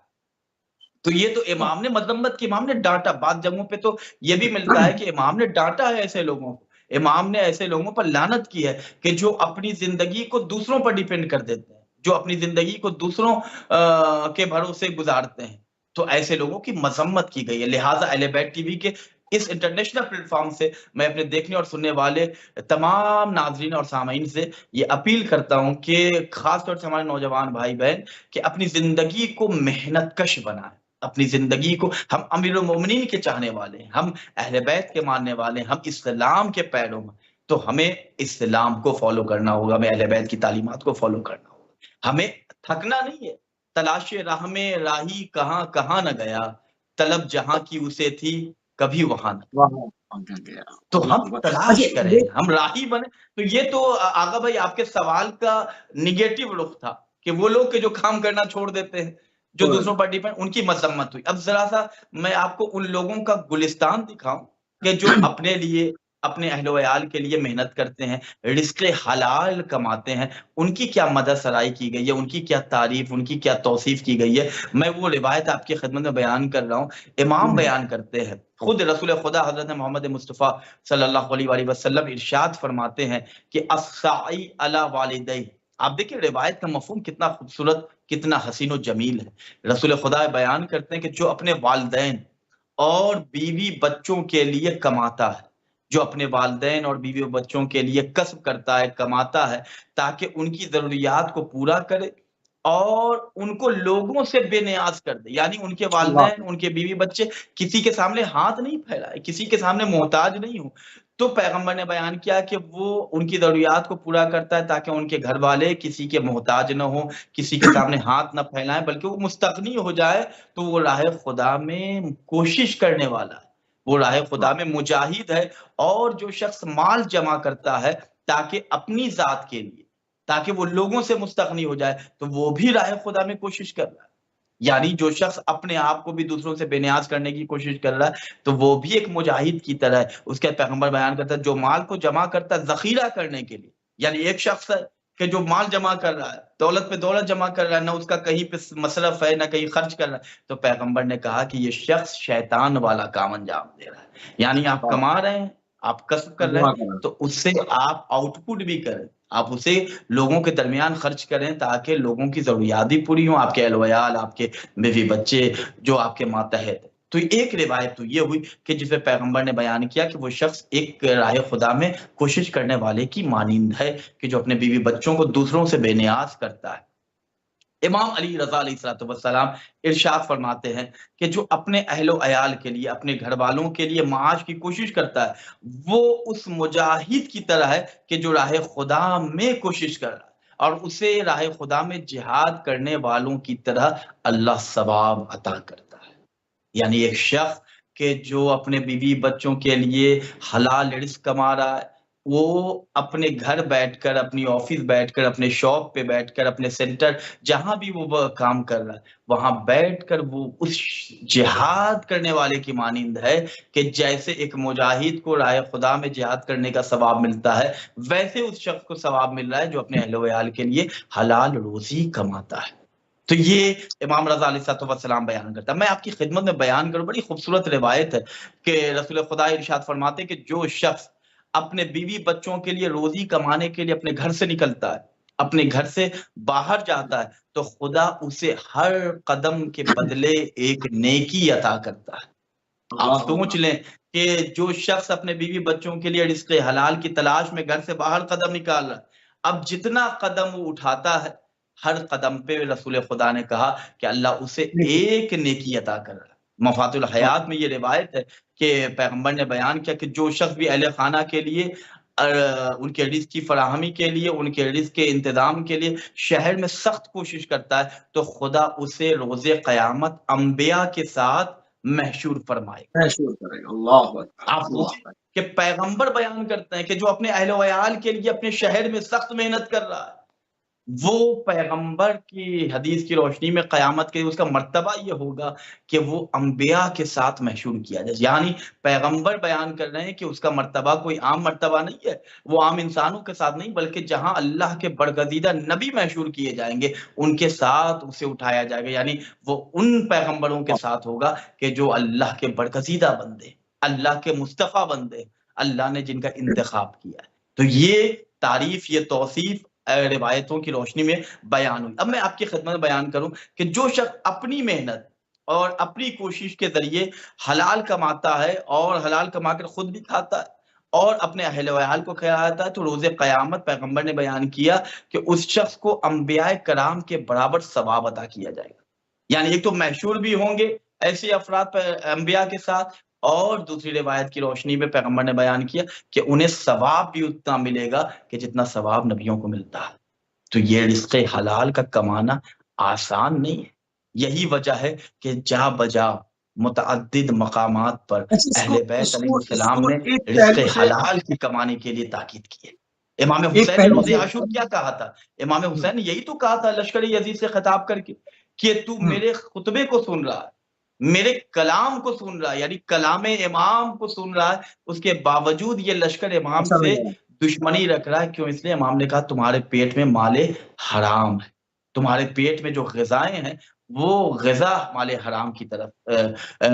S2: تو یہ تو امام نے مذمت کی، امام نے ڈانٹا۔ بعض جگہوں پہ تو یہ بھی ملتا ہے کہ امام نے ڈانٹا ہے ایسے لوگوں کو، امام نے ایسے لوگوں پر لعنت کی ہے کہ جو اپنی زندگی کو دوسروں پر ڈیپینڈ کر دیتے ہیں، جو اپنی زندگی کو دوسروں کے بھروسے گزارتے ہیں، تو ایسے لوگوں کی مذمت کی گئی ہے۔ لہٰذا اہل بیت ٹی وی کے اس انٹرنیشنل پلیٹ فارم سے میں اپنے دیکھنے اور سننے والے تمام ناظرین اور سامعین سے یہ اپیل کرتا ہوں کہ خاص طور سے ہمارے نوجوان بھائی بہن کہ اپنی زندگی کو محنت کش بنائیں، اپنی زندگی کو، ہم امیر المومنین کے چاہنے والے ہیں، ہم اہل بیت کے ماننے والے ہیں، ہم اسلام کے پیروں میں، تو ہمیں اسلام کو فالو کرنا ہوگا، ہمیں اہل بیت کی تعلیمات کو فالو کرنا ہوگا، ہمیں تھکنا نہیں ہے۔ تلاش راہ میں راہی کہاں کہاں نہ گیا، طلب جہاں کی اسے تھی کبھی وہاں نہ، تو ہم تلاش کریں، ہم راہی بنے۔ تو یہ تو آغا بھائی آپ کے سوال کا نیگیٹو رخ تھا کہ وہ لوگ کہ جو کام کرنا چھوڑ دیتے ہیں، جو دوسروں پر ڈیپینڈ، ان کی مذمت ہوئی۔ اب ذرا سا میں آپ کو ان لوگوں کا گلستان دکھاؤں کہ جو اپنے لیے، اپنے اہل و عیال کے لیے محنت کرتے ہیں، رزق حلال کماتے ہیں، ان کی کیا مدد سرائی کی گئی ہے، ان کی کیا تعریف، ان کی کیا توصیف کی گئی ہے۔ میں وہ روایت آپ کی خدمت میں بیان کر رہا ہوں، امام بیان کرتے ہیں، خود رسول خدا حضرت محمد مصطفیٰ صلی اللہ علیہ وآلہ وسلم ارشاد فرماتے ہیں کہ السعی علی والدیہ۔ آپ دیکھیں روایت کا مفہوم کتنا خوبصورت، کتنا حسین و جمیل ہے۔ رسول خدا بیان کرتے ہیں کہ جو اپنے والدین اور بیوی بچوں کے لیے کماتا ہے، جو اپنے والدین اور بیوی بچوں کے لیے کسب کرتا ہے، کماتا ہے، تاکہ ان کی ضروریات کو پورا کرے اور ان کو لوگوں سے بے نیاز کر دے، یعنی ان کے والدین، ان کے بیوی بچے کسی کے سامنے ہاتھ نہیں پھیلائے، کسی کے سامنے محتاج نہیں ہوں، تو پیغمبر نے بیان کیا کہ وہ ان کی ضروریات کو پورا کرتا ہے تاکہ ان کے گھر والے کسی کے محتاج نہ ہوں، کسی کے سامنے ہاتھ نہ پھیلائیں، بلکہ وہ مستغنی ہو جائے۔ تو وہ راہ خدا میں کوشش کرنے والا ہے، وہ راہ خدا میں مجاہد ہے۔ اور جو شخص مال جمع کرتا ہے تاکہ اپنی ذات کے لیے، تاکہ وہ لوگوں سے مستغنی ہو جائے، تو وہ بھی راہ خدا میں کوشش کر رہا ہے۔ یعنی جو شخص اپنے آپ کو بھی دوسروں سے بے نیاز کرنے کی کوشش کر رہا ہے تو وہ بھی ایک مجاہد کی طرح ہے. اس کے پیغمبر بیان کرتا ہے جو مال کو جمع کرتا ہے ذخیرہ کرنے کے لیے، یعنی ایک شخص ہے کہ جو مال جمع کر رہا ہے، دولت پہ دولت جمع کر رہا ہے، نہ اس کا کہیں پہ مصرف ہے نہ کہیں خرچ کر رہا ہے، تو پیغمبر نے کہا کہ یہ شخص شیطان والا کام انجام دے رہا ہے. یعنی آپ کما رہے ہیں، آپ کسب کر رہے ہیں، تو اس سے آپ آؤٹ پٹ بھی کریں، آپ اسے لوگوں کے درمیان خرچ کریں تاکہ لوگوں کی ضروریات بھی پوری ہوں، آپ کے اہل ویال، آپ کے بیوی بچے جو آپ کے ماتحت. تو ایک روایت تو یہ ہوئی کہ جس میں پیغمبر نے بیان کیا کہ وہ شخص ایک راہ خدا میں کوشش کرنے والے کی مانند ہے کہ جو اپنے بیوی بچوں کو دوسروں سے بے نیاز کرتا ہے. امام علی رضا علیہ الصلوۃ والسلام ارشاد فرماتے ہیں کہ جو اپنے اہل و عیال کے لیے، اپنے گھر والوں کے لیے معاش کی کوشش کرتا ہے وہ اس مجاہد کی طرح ہے کہ جو راہ خدا میں کوشش کر رہا ہے، اور اسے راہ خدا میں جہاد کرنے والوں کی طرح اللہ ثواب عطا کرتا ہے. یعنی ایک شخص کہ جو اپنے بیوی بچوں کے لیے حلال رزق کما رہا ہے، وہ اپنے گھر بیٹھ کر، اپنی آفس بیٹھ کر، اپنے شاپ پہ بیٹھ کر، اپنے سینٹر جہاں بھی وہ کام کر رہا ہے وہاں بیٹھ کر وہ اس جہاد کرنے والے کی مانند ہے کہ جیسے ایک مجاہد کو راہ خدا میں جہاد کرنے کا ثواب ملتا ہے ویسے اس شخص کو ثواب مل رہا ہے جو اپنے اہل و عیال کے لیے حلال روزی کماتا ہے. تو یہ امام رضا علیہ السلام بیان کرتا ہے. میں آپ کی خدمت میں بیان کروں، بڑی خوبصورت روایت ہے کہ رسول خدا ارشاد فرماتے کہ جو شخص اپنے بیوی بچوں کے لیے روزی کمانے کے لیے اپنے گھر سے نکلتا ہے، اپنے گھر سے باہر جاتا ہے، تو خدا اسے ہر قدم کے بدلے ایک نیکی عطا کرتا ہے. آپ سوچ لیں کہ جو شخص اپنے بیوی بچوں کے لیے رزق حلال کی تلاش میں گھر سے باہر قدم نکال رہا ہے، اب جتنا قدم وہ اٹھاتا ہے ہر قدم پہ رسول خدا نے کہا کہ اللہ اسے ایک نیکی عطا کر رہا ہے. مفات الحیات میں یہ روایت ہے کہ پیغمبر نے بیان کیا کہ جو شخص بھی اہل خانہ کے لیے ان کے رزق کی فراہمی کے لیے، ان کے رزق کے انتظام کے لیے شہر میں سخت کوشش کرتا ہے تو خدا اسے روز قیامت انبیاء کے ساتھ محشور فرمائے. آپ سوچیں کہ پیغمبر بیان کرتے ہیں کہ جو اپنے اہل و عیال کے لیے اپنے شہر میں سخت محنت کر رہا ہے، وہ پیغمبر کی حدیث کی روشنی میں قیامت کے اس کا مرتبہ یہ ہوگا کہ وہ انبیاء کے ساتھ محشور کیا جائے. یعنی پیغمبر بیان کر رہے ہیں کہ اس کا مرتبہ کوئی عام مرتبہ نہیں ہے، وہ عام انسانوں کے ساتھ نہیں، بلکہ جہاں اللہ کے برگزیدہ نبی محشور کیے جائیں گے ان کے ساتھ اسے اٹھایا جائے گا. یعنی وہ ان پیغمبروں کے ساتھ ہوگا کہ جو اللہ کے برگزیدہ بندے، اللہ کے مصطفیٰ بندے، اللہ نے جن کا انتخاب کیا ہے. تو یہ تعریف، یہ توصیف روایتوں کی روشنی میں بیان ہوئی. اب میں آپ کی خدمت میں بیان کروں کہ جو شخص اپنی محنت اور اپنی کوشش کے ذریعے حلال کماتا ہے اور حلال کما کر خود بھی کھاتا ہے اور اپنے اہل و عیال کو کھلاتا ہے تو روز قیامت پیغمبر نے بیان کیا کہ اس شخص کو انبیاء کرام کے برابر ثواب عطا کیا جائے گا. یعنی ایک تو محشور بھی ہوں گے ایسے افراد انبیاء کے ساتھ، اور دوسری روایت کی روشنی میں پیغمبر نے بیان کیا کہ انہیں ثواب بھی اتنا ملے گا کہ جتنا ثواب نبیوں کو ملتا ہے. تو یہ رزق حلال کا کمانا آسان نہیں ہے. یہی وجہ ہے کہ جا بجا متعدد مقامات پر اہل بیت علیہ السلام نے رزق حلال کی کمانے کے لیے تاکید کی ہے. امام حسین نے روز عاشور کیا کہا تھا؟ امام حسین نے یہی تو کہا تھا لشکر یزید سے خطاب کر کے کہ تو میرے خطبے کو سن رہا ہے، میرے کلام کو سن رہا ہے، یعنی کلام امام کو سن رہا ہے، اس کے باوجود یہ لشکر امام سے دشمنی رکھ رہا ہے. کیوں؟ اس لیے امام نے کہا تمہارے پیٹ میں مال حرام ہے، تمہارے پیٹ میں جو غذائیں ہیں وہ غذا مال حرام کی طرف،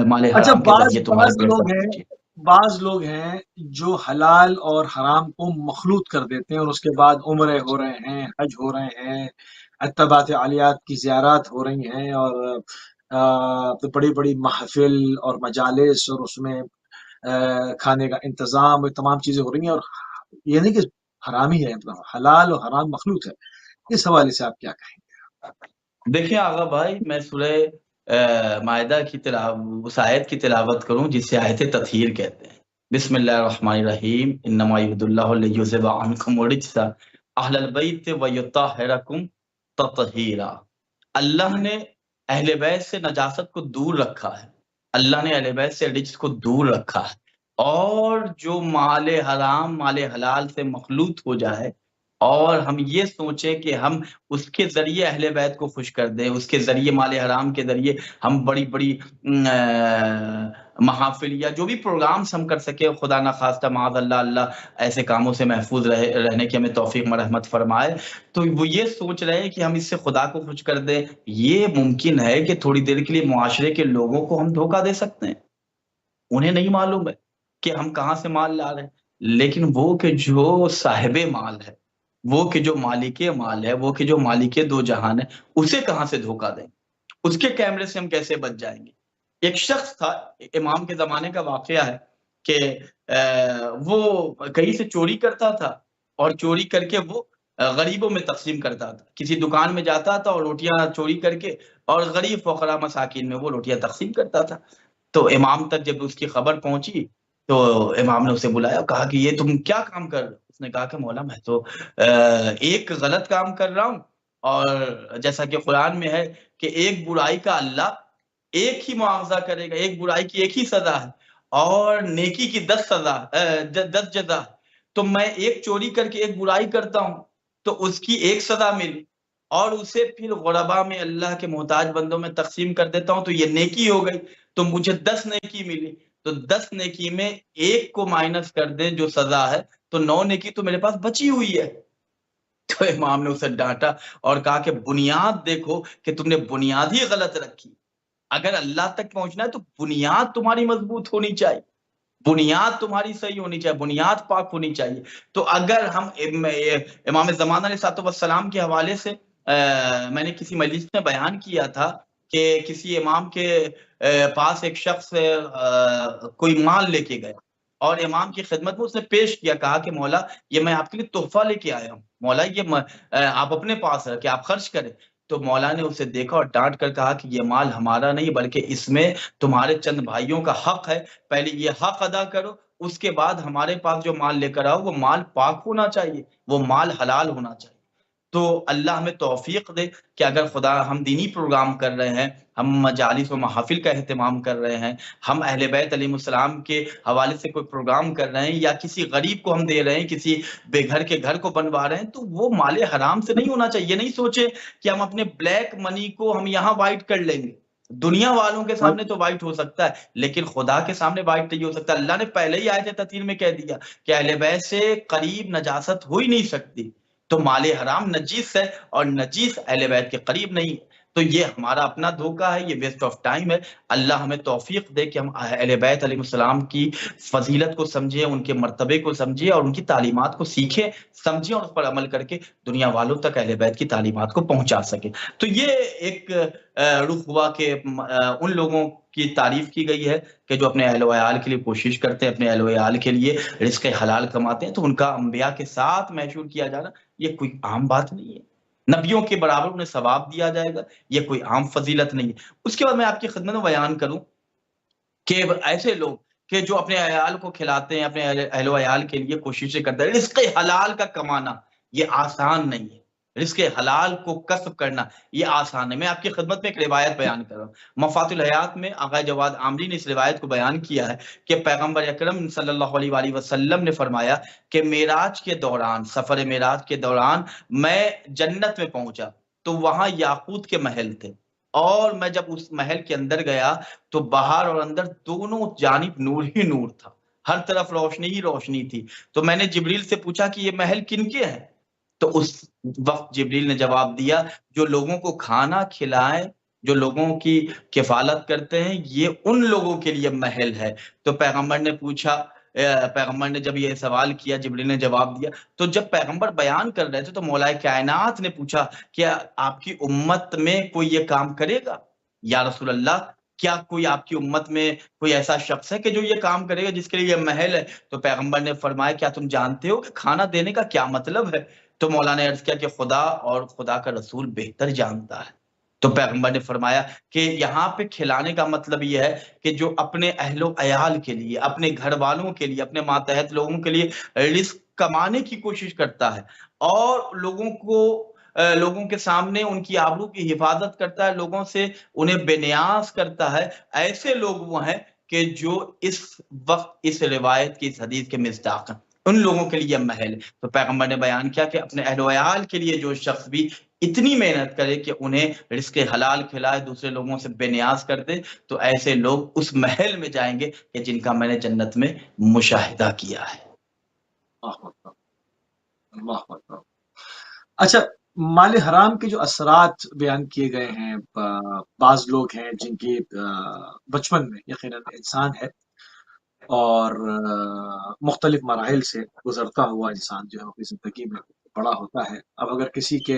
S2: مال حرام کے ذریعے تمہارے پیٹ.
S1: بعض لوگ ہیں جو حلال اور حرام کو مخلوط کر دیتے ہیں اور اس کے بعد عمرے ہو رہے ہیں، حج ہو رہے ہیں، اتباعت عالیات کی زیارات ہو رہی ہیں، اور بڑی بڑی محفل اور مجالس اور اس میں کھانے کا انتظام، تمام چیزیں ہو رہی ہیں، اور یہ نہیں کہ حرام ہی ہے، حلال اور حرام مخلوط ہے. اس حوالے سے آپ کیا کہیں گے؟
S2: دیکھیں آغا بھائی، میں سورہ مائدہ کی اس آیت کی تلاوت کروں جس سے آیت تطہیر کہتے ہیں. بسم اللہ الرحمن الرحیم. انما یرید اللہ لیذھب عنکم الرجس اہل البیت ویطہرکم تطہیرا. اللہ نے اہل بیت سے نجاست کو دور رکھا ہے، اللہ نے اہل بیت سے رجس کو دور رکھا ہے، اور جو مال حرام مال حلال سے مخلوط ہو جائے اور ہم یہ سوچیں کہ ہم اس کے ذریعے اہل بیت کو خوش کر دیں، اس کے ذریعے مال حرام کے ذریعے ہم بڑی بڑی محافل یا جو بھی پروگرامز ہم کر سکے، خدا نخواستہ معاذ اللہ، اللہ ایسے کاموں سے محفوظ رہنے کی ہمیں توفیق مرحمت فرمائے، تو وہ یہ سوچ رہے ہیں کہ ہم اس سے خدا کو خوش کر دیں۔ یہ ممکن ہے کہ تھوڑی دیر کے لیے معاشرے کے لوگوں کو ہم دھوکہ دے سکتے ہیں، انہیں نہیں معلوم ہے کہ ہم کہاں سے مال لا رہے ہیں، لیکن وہ کہ جو صاحب مال ہے، وہ کہ جو مالک مال ہے، وہ کہ جو مالک دو جہان ہے، اسے کہاں سے دھوکہ دیں، اس کے کیمرے سے ہم کیسے بچ جائیں گے؟ ایک شخص تھا، امام کے زمانے کا واقعہ ہے کہ وہ کہیں سے چوری کرتا تھا اور چوری کر کے وہ غریبوں میں تقسیم کرتا تھا، کسی دکان میں جاتا تھا اور روٹیاں چوری کر کے اور غریب فقراء مساکین میں وہ روٹیاں تقسیم کرتا تھا۔ تو امام تک جب اس کی خبر پہنچی تو امام نے اسے بلایا، کہا کہ یہ تم کیا کام کر رہے ہو؟ اس نے کہا کہ مولا میں تو ایک غلط کام کر رہا ہوں، اور جیسا کہ قرآن میں ہے کہ ایک برائی کا اللہ ایک ہی معاوضہ کرے گا، ایک برائی کی ایک ہی سزا ہے اور نیکی کی 10 سزا 10 جزا ہے۔ تو میں ایک چوری کر کے ایک برائی کرتا ہوں تو اس کی ایک سزا ملی اور اسے پھر غربا میں اللہ کے محتاج بندوں میں تقسیم کر دیتا ہوں تو یہ نیکی ہو گئی، تو مجھے 10 نیکی ملی، تو 10 نیکی میں ایک کو مائنس کر دیں جو سزا ہے تو 9 نیکی تو میرے پاس بچی ہوئی ہے۔ تو امام نے اسے ڈانٹا اور کہا کہ بنیاد دیکھو کہ تم نے بنیاد ہی غلط رکھی، اگر اللہ تک پہنچنا ہے تو بنیاد تمہاری مضبوط ہونی چاہیے، بنیاد تمہاری صحیح ہونی چاہیے، بنیاد پاک ہونی چاہیے۔ تو اگر ہم امام زمان علیہ السلام کے حوالے سے میں نے کسی مجلس میں بیان کیا تھا کہ کسی امام کے پاس ایک شخص کوئی مال لے کے گئے اور امام کی خدمت میں اس نے پیش کیا، کہا کہ مولا یہ میں آپ کے لیے تحفہ لے کے آیا ہوں، مولا یہ آپ اپنے پاس رکھیں، آپ خرچ کریں۔ تو مولا نے اسے دیکھا اور ڈانٹ کر کہا کہ یہ مال ہمارا نہیں بلکہ اس میں تمہارے چند بھائیوں کا حق ہے، پہلے یہ حق ادا کرو، اس کے بعد ہمارے پاس جو مال لے کر آؤ وہ مال پاک ہونا چاہیے، وہ مال حلال ہونا چاہیے۔ تو اللہ ہمیں توفیق دے کہ اگر خدا ہم دینی پروگرام کر رہے ہیں، ہم مجالس و محافل کا اہتمام کر رہے ہیں، ہم اہل بیت علیہ السلام کے حوالے سے کوئی پروگرام کر رہے ہیں یا کسی غریب کو ہم دے رہے ہیں، کسی بے گھر کے گھر کو بنوا رہے ہیں، تو وہ مال حرام سے نہیں ہونا چاہیے۔ یہ نہیں سوچے کہ ہم اپنے بلیک منی کو ہم یہاں وائٹ کر لیں گے، دنیا والوں کے سامنے تو وائٹ ہو سکتا ہے لیکن خدا کے سامنے وائٹ نہیں ہو سکتا۔ اللہ نے پہلے ہی آیت تطہیر میں کہہ دیا کہ اہل بیت سے قریب نجاست ہو ہی نہیں سکتی، تو مال حرام نجیس ہے اور نجیس اہل بیت کے قریب نہیں، تو یہ ہمارا اپنا دھوکہ ہے، یہ ویسٹ آف ٹائم ہے۔ اللہ ہمیں توفیق دے کہ ہم اہل بیت علیہ السلام کی فضیلت کو سمجھیں، ان کے مرتبے کو سمجھیں اور ان کی تعلیمات کو سیکھیں، سمجھیں اور اس پر عمل کر کے دنیا والوں تک اہل بیت کی تعلیمات کو پہنچا سکیں۔ تو یہ ایک رخ ہوا کہ ان لوگوں کی تعریف کی گئی ہے کہ جو اپنے اہل و عیال کے لیے کوشش کرتے ہیں، اپنے اہل و عیال کے لیے رزق حلال کماتے ہیں، تو ان کا انبیاء کے ساتھ محشور کیا جانا یہ کوئی عام بات نہیں ہے، نبیوں کے برابر انہیں ثواب دیا جائے گا، یہ کوئی عام فضیلت نہیں ہے۔ اس کے بعد میں آپ کی خدمت میں بیان کروں کہ ایسے لوگ کہ جو اپنے عیال کو کھلاتے ہیں، اپنے اہل و عیال کے لیے کوششیں کرتے ہیں، رزق حلال کا کمانا یہ آسان نہیں ہے، رزق حلال کو کسب کرنا یہ آسان ہے۔ میں آپ کی خدمت میں ایک روایت بیان کر رہا ہوں، مفات الحیات میں آقا جواد عامری نے اس روایت کو بیان کیا ہے کہ پیغمبر اکرم صلی اللہ علیہ وآلہ وسلم نے فرمایا کہ معراج کے دوران، سفر معراج کے دوران میں جنت میں پہنچا تو وہاں یاقوت کے محل تھے، اور میں جب اس محل کے اندر گیا تو باہر اور اندر دونوں جانب نور ہی نور تھا، ہر طرف روشنی ہی روشنی تھی۔ تو میں نے جبریل سے پوچھا کہ یہ محل کن کے ہیں؟ تو اس وقت جبریل نے جواب دیا جو لوگوں کو کھانا کھلائیں، جو لوگوں کی کفالت کرتے ہیں، یہ ان لوگوں کے لیے محل ہے۔ تو پیغمبر نے پوچھا، پیغمبر نے جب یہ سوال کیا، جبریل نے جواب دیا، تو جب پیغمبر بیان کر رہے تھے تو مولا کائنات نے پوچھا کہ آپ کی امت میں کوئی یہ کام کرے گا؟ یا رسول اللہ کیا کوئی آپ کی امت میں کوئی ایسا شخص ہے کہ جو یہ کام کرے گا جس کے لیے یہ محل ہے؟ تو پیغمبر نے فرمایا کیا تم جانتے ہو کہ کھانا دینے کا کیا مطلب ہے؟ تو مولا نے عرض کیا کہ خدا اور خدا کا رسول بہتر جانتا ہے۔ تو پیغمبر نے فرمایا کہ یہاں پہ کھلانے کا مطلب یہ ہے کہ جو اپنے اہل و عیال کے لیے، اپنے گھر والوں کے لیے، اپنے ماتحت لوگوں کے لیے رزق کمانے کی کوشش کرتا ہے اور لوگوں کے سامنے ان کی آبرو کی حفاظت کرتا ہے، لوگوں سے انہیں بے نیاز کرتا ہے، ایسے لوگ وہ ہیں کہ جو اس وقت اس روایت کی، اس حدیث کے مصداق ہیں۔ ان لوگوں کے لیے محل ہے۔ تو پیغمبر نے بیان کیا کہ اپنے اہل و عیال کے لیے جو شخص بھی اتنی محنت کرے کہ انہیں رزق حلال کھلائے، دوسرے لوگوں سے بے نیاز کر دے، تو ایسے لوگ اس محل میں جائیں گے کہ جن کا میں نے جنت میں مشاہدہ کیا ہے۔
S1: اللہ اکبر، اللہ اکبر۔ اچھا، مال حرام کے جو اثرات بیان کیے گئے ہیں، بعض لوگ ہیں جن کی بچپن میں یقیناً انسان ہے اور مختلف مراحل سے گزرتا ہوا انسان جو ہے اپنی زندگی میں بڑا ہوتا ہے۔ اب اگر کسی کے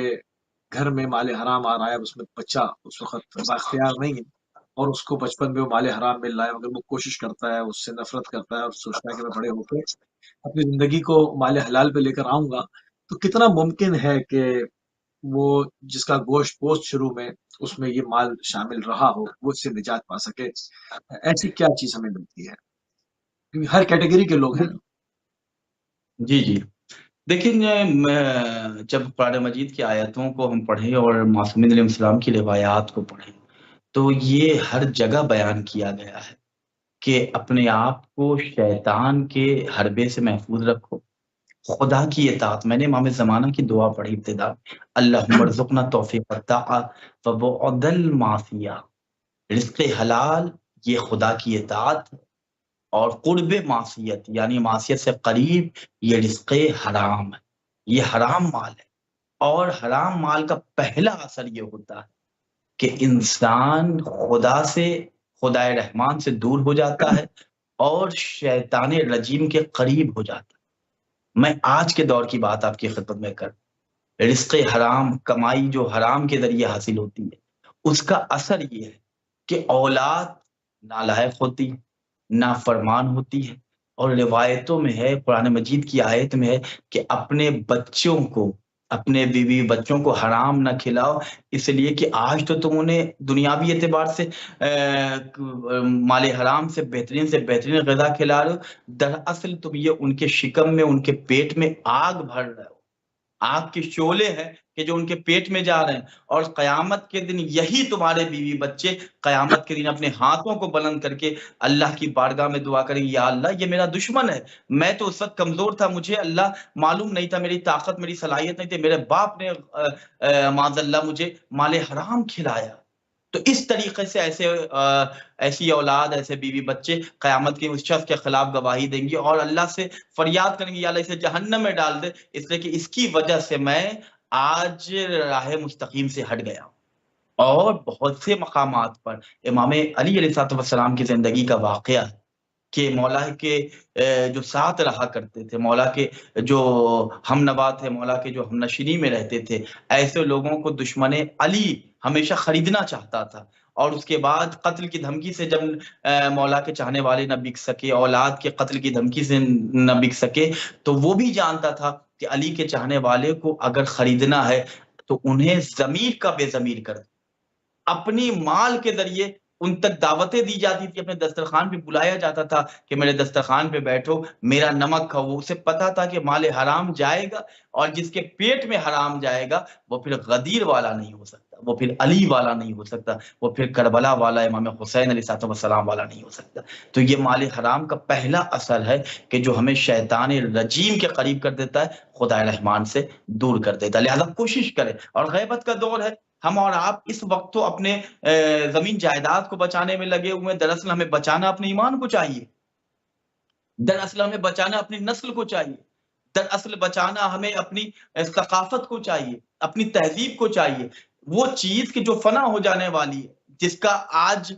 S1: گھر میں مال حرام آ رہا ہے، اس میں بچہ اس وقت بااختیار نہیں ہے اور اس کو بچپن میں وہ مال حرام مل رہا ہے، مگر وہ کوشش کرتا ہے، اس سے نفرت کرتا ہے اور سوچتا ہے کہ میں بڑے ہو کے اپنی زندگی کو مال حلال پہ لے کر آؤں گا، تو کتنا ممکن ہے کہ وہ جس کا گوشت پوشت شروع میں اس میں یہ مال شامل رہا ہو، وہ اس سے نجات پا سکے؟ ایسی کیا چیز ہمیں ملتی ہے؟ کیونکہ ہر کیٹیگری کے لوگ ہیں۔
S2: جی جی، لیکن جب قرآن مجید کی آیتوں کو ہم پڑھیں اور معصومین علیہ السلام کی روایات کو پڑھیں تو یہ ہر جگہ بیان کیا گیا ہے کہ اپنے آپ کو شیطان کے حربے سے محفوظ رکھو، خدا کی اطاعت۔ میں نے امام زمانہ کی دعا پڑھی ابتدا، اللہم ارزقنا توفیق الطاعۃ وبعد المعصیہ۔ رزق حلال یہ خدا کی اطاعت، اور قرب معصیت یعنی معصیت سے قریب یہ رزق حرام ہے، یہ حرام مال ہے۔ اور حرام مال کا پہلا اثر یہ ہوتا ہے کہ انسان خدا سے، خدائے رحمان سے دور ہو جاتا ہے اور شیطان رجیم کے قریب ہو جاتا ہے۔ میں آج کے دور کی بات آپ کی خدمت میں کر، رزق حرام، کمائی جو حرام کے ذریعے حاصل ہوتی ہے، اس کا اثر یہ ہے کہ اولاد نالائق ہوتی ہے، نافرمان ہوتی ہے، اور روایتوں میں ہے، قرآن مجید کی آیت میں ہے کہ اپنے بچوں کو، اپنے بیوی بچوں کو حرام نہ کھلاؤ، اس لیے کہ آج تو تم انہیں دنیاوی اعتبار سے مال حرام سے بہترین غذا کھلا رہے ہو، دراصل تم یہ ان کے شکم میں، ان کے پیٹ میں آگ بھر رہے ہو، آگ کے شعلے ہیں کہ جو ان کے پیٹ میں جا رہے ہیں، اور قیامت کے دن یہی تمہارے بیوی بچے قیامت کے دن اپنے ہاتھوں کو بلند کر کے اللہ کی بارگاہ میں دعا کریں گے، یا اللہ یہ میرا دشمن ہے، میں تو اس وقت کمزور تھا، مجھے اللہ معلوم نہیں تھا، میری طاقت میری صلاحیت نہیں تھی، میرے باپ نے معاذ اللہ مجھے مال حرام کھلایا۔ تو اس طریقے سے ایسی اولاد، ایسے بیوی بچے قیامت کے اس شخص کے خلاف گواہی دیں گے اور اللہ سے فریاد کریں گے، یا اللہ اسے جہنم میں ڈال دے، اس لیے کہ اس کی وجہ سے میں آج راہ مستقیم سے ہٹ گیا۔ اور بہت سے مقامات پر امام علی علیہ السلام کی زندگی کا واقعہ ہے کہ مولا کے جو ساتھ رہا کرتے تھے، مولا کے جو ہم نوا تھے، مولا کے جو ہم نشینی میں رہتے تھے، ایسے لوگوں کو دشمن علی ہمیشہ خریدنا چاہتا تھا، اور اس کے بعد قتل کی دھمکی سے جب مولا کے چاہنے والے نہ بک سکے، اولاد کے قتل کی دھمکی سے نہ بک سکے، تو وہ بھی جانتا تھا کہ علی کے چاہنے والے کو اگر خریدنا ہے تو انہیں ضمیر کا بے ضمیر کر دو۔ اپنی مال کے ذریعے ان تک دعوتیں دی جاتی تھی، اپنے دسترخوان پہ بلایا جاتا تھا کہ میرے دسترخوان پہ بیٹھو، میرا نمک کھاؤ۔ اسے پتا تھا کہ مال حرام جائے گا، اور جس کے پیٹ میں حرام جائے گا وہ پھر غدیر والا نہیں ہو سکتا، وہ پھر علی والا نہیں ہو سکتا، وہ پھر کربلا والا، امام حسین علیہ السلام والا نہیں ہو سکتا۔ تو یہ مال حرام کا پہلا اثر ہے کہ جو ہمیں شیطان رجیم کے قریب کر دیتا ہے، خدا رحمان سے دور کر دیتا ہے۔ لہذا کوشش کریں، اور غیبت کا دور ہے، ہم اور آپ اس وقت تو اپنے زمین جائیداد کو بچانے میں لگے ہوئے ہیں، دراصل ہمیں بچانا اپنے ایمان کو چاہیے، دراصل ہمیں بچانا اپنی نسل کو چاہیے، دراصل بچانا ہمیں اپنی ثقافت کو چاہیے، اپنی تہذیب کو چاہیے، وہ چیز کہ جو فنا ہو جانے والی ہے، جس کا آج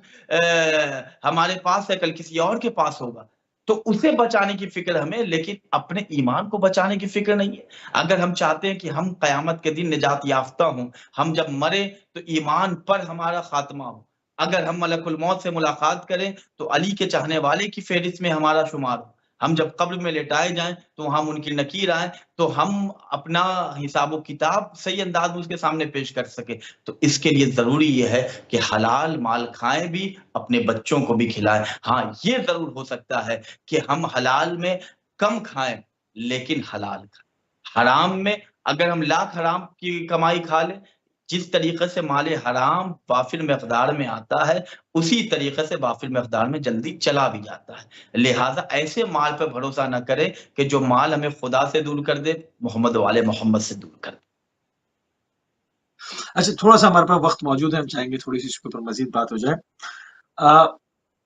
S2: ہمارے پاس ہے کل کسی اور کے پاس ہوگا، تو اسے بچانے کی فکر ہمیں، لیکن اپنے ایمان کو بچانے کی فکر نہیں ہے۔ اگر ہم چاہتے ہیں کہ ہم قیامت کے دن نجات یافتہ ہوں، ہم جب مرے تو ایمان پر ہمارا خاتمہ ہو، اگر ہم ملک الموت سے ملاقات کریں تو علی کے چاہنے والے کی فہرست میں ہمارا شمار ہو، ہم جب قبر میں لٹائے جائیں تو ہم ان کی نکیر آئیں، تو ہم اپنا حساب و کتاب صحیح انداز میں اس کے سامنے پیش کر سکیں۔ تو اس کے لیے ضروری یہ ہے کہ حلال مال کھائیں بھی، اپنے بچوں کو بھی کھلائیں۔ ہاں یہ ضرور ہو سکتا ہے کہ ہم حلال میں کم کھائیں لیکن حلال کھائیں، حرام میں اگر ہم لاکھ حرام کی کمائی کھا لیں، جس طریقے سے مال حرام وافر مقدار میں آتا ہے اسی طریقے سے وافر مقدار میں جلدی چلا بھی جاتا ہے۔ لہٰذا ایسے مال پہ بھروسہ نہ کرے کہ جو مال ہمیں خدا سے دور کر دے، محمد والے محمد سے دور کر دے۔
S1: اچھا، تھوڑا سا ہمارے پاس وقت موجود ہے، ہم چاہیں گے تھوڑی سی اس کے اوپر مزید بات ہو جائے۔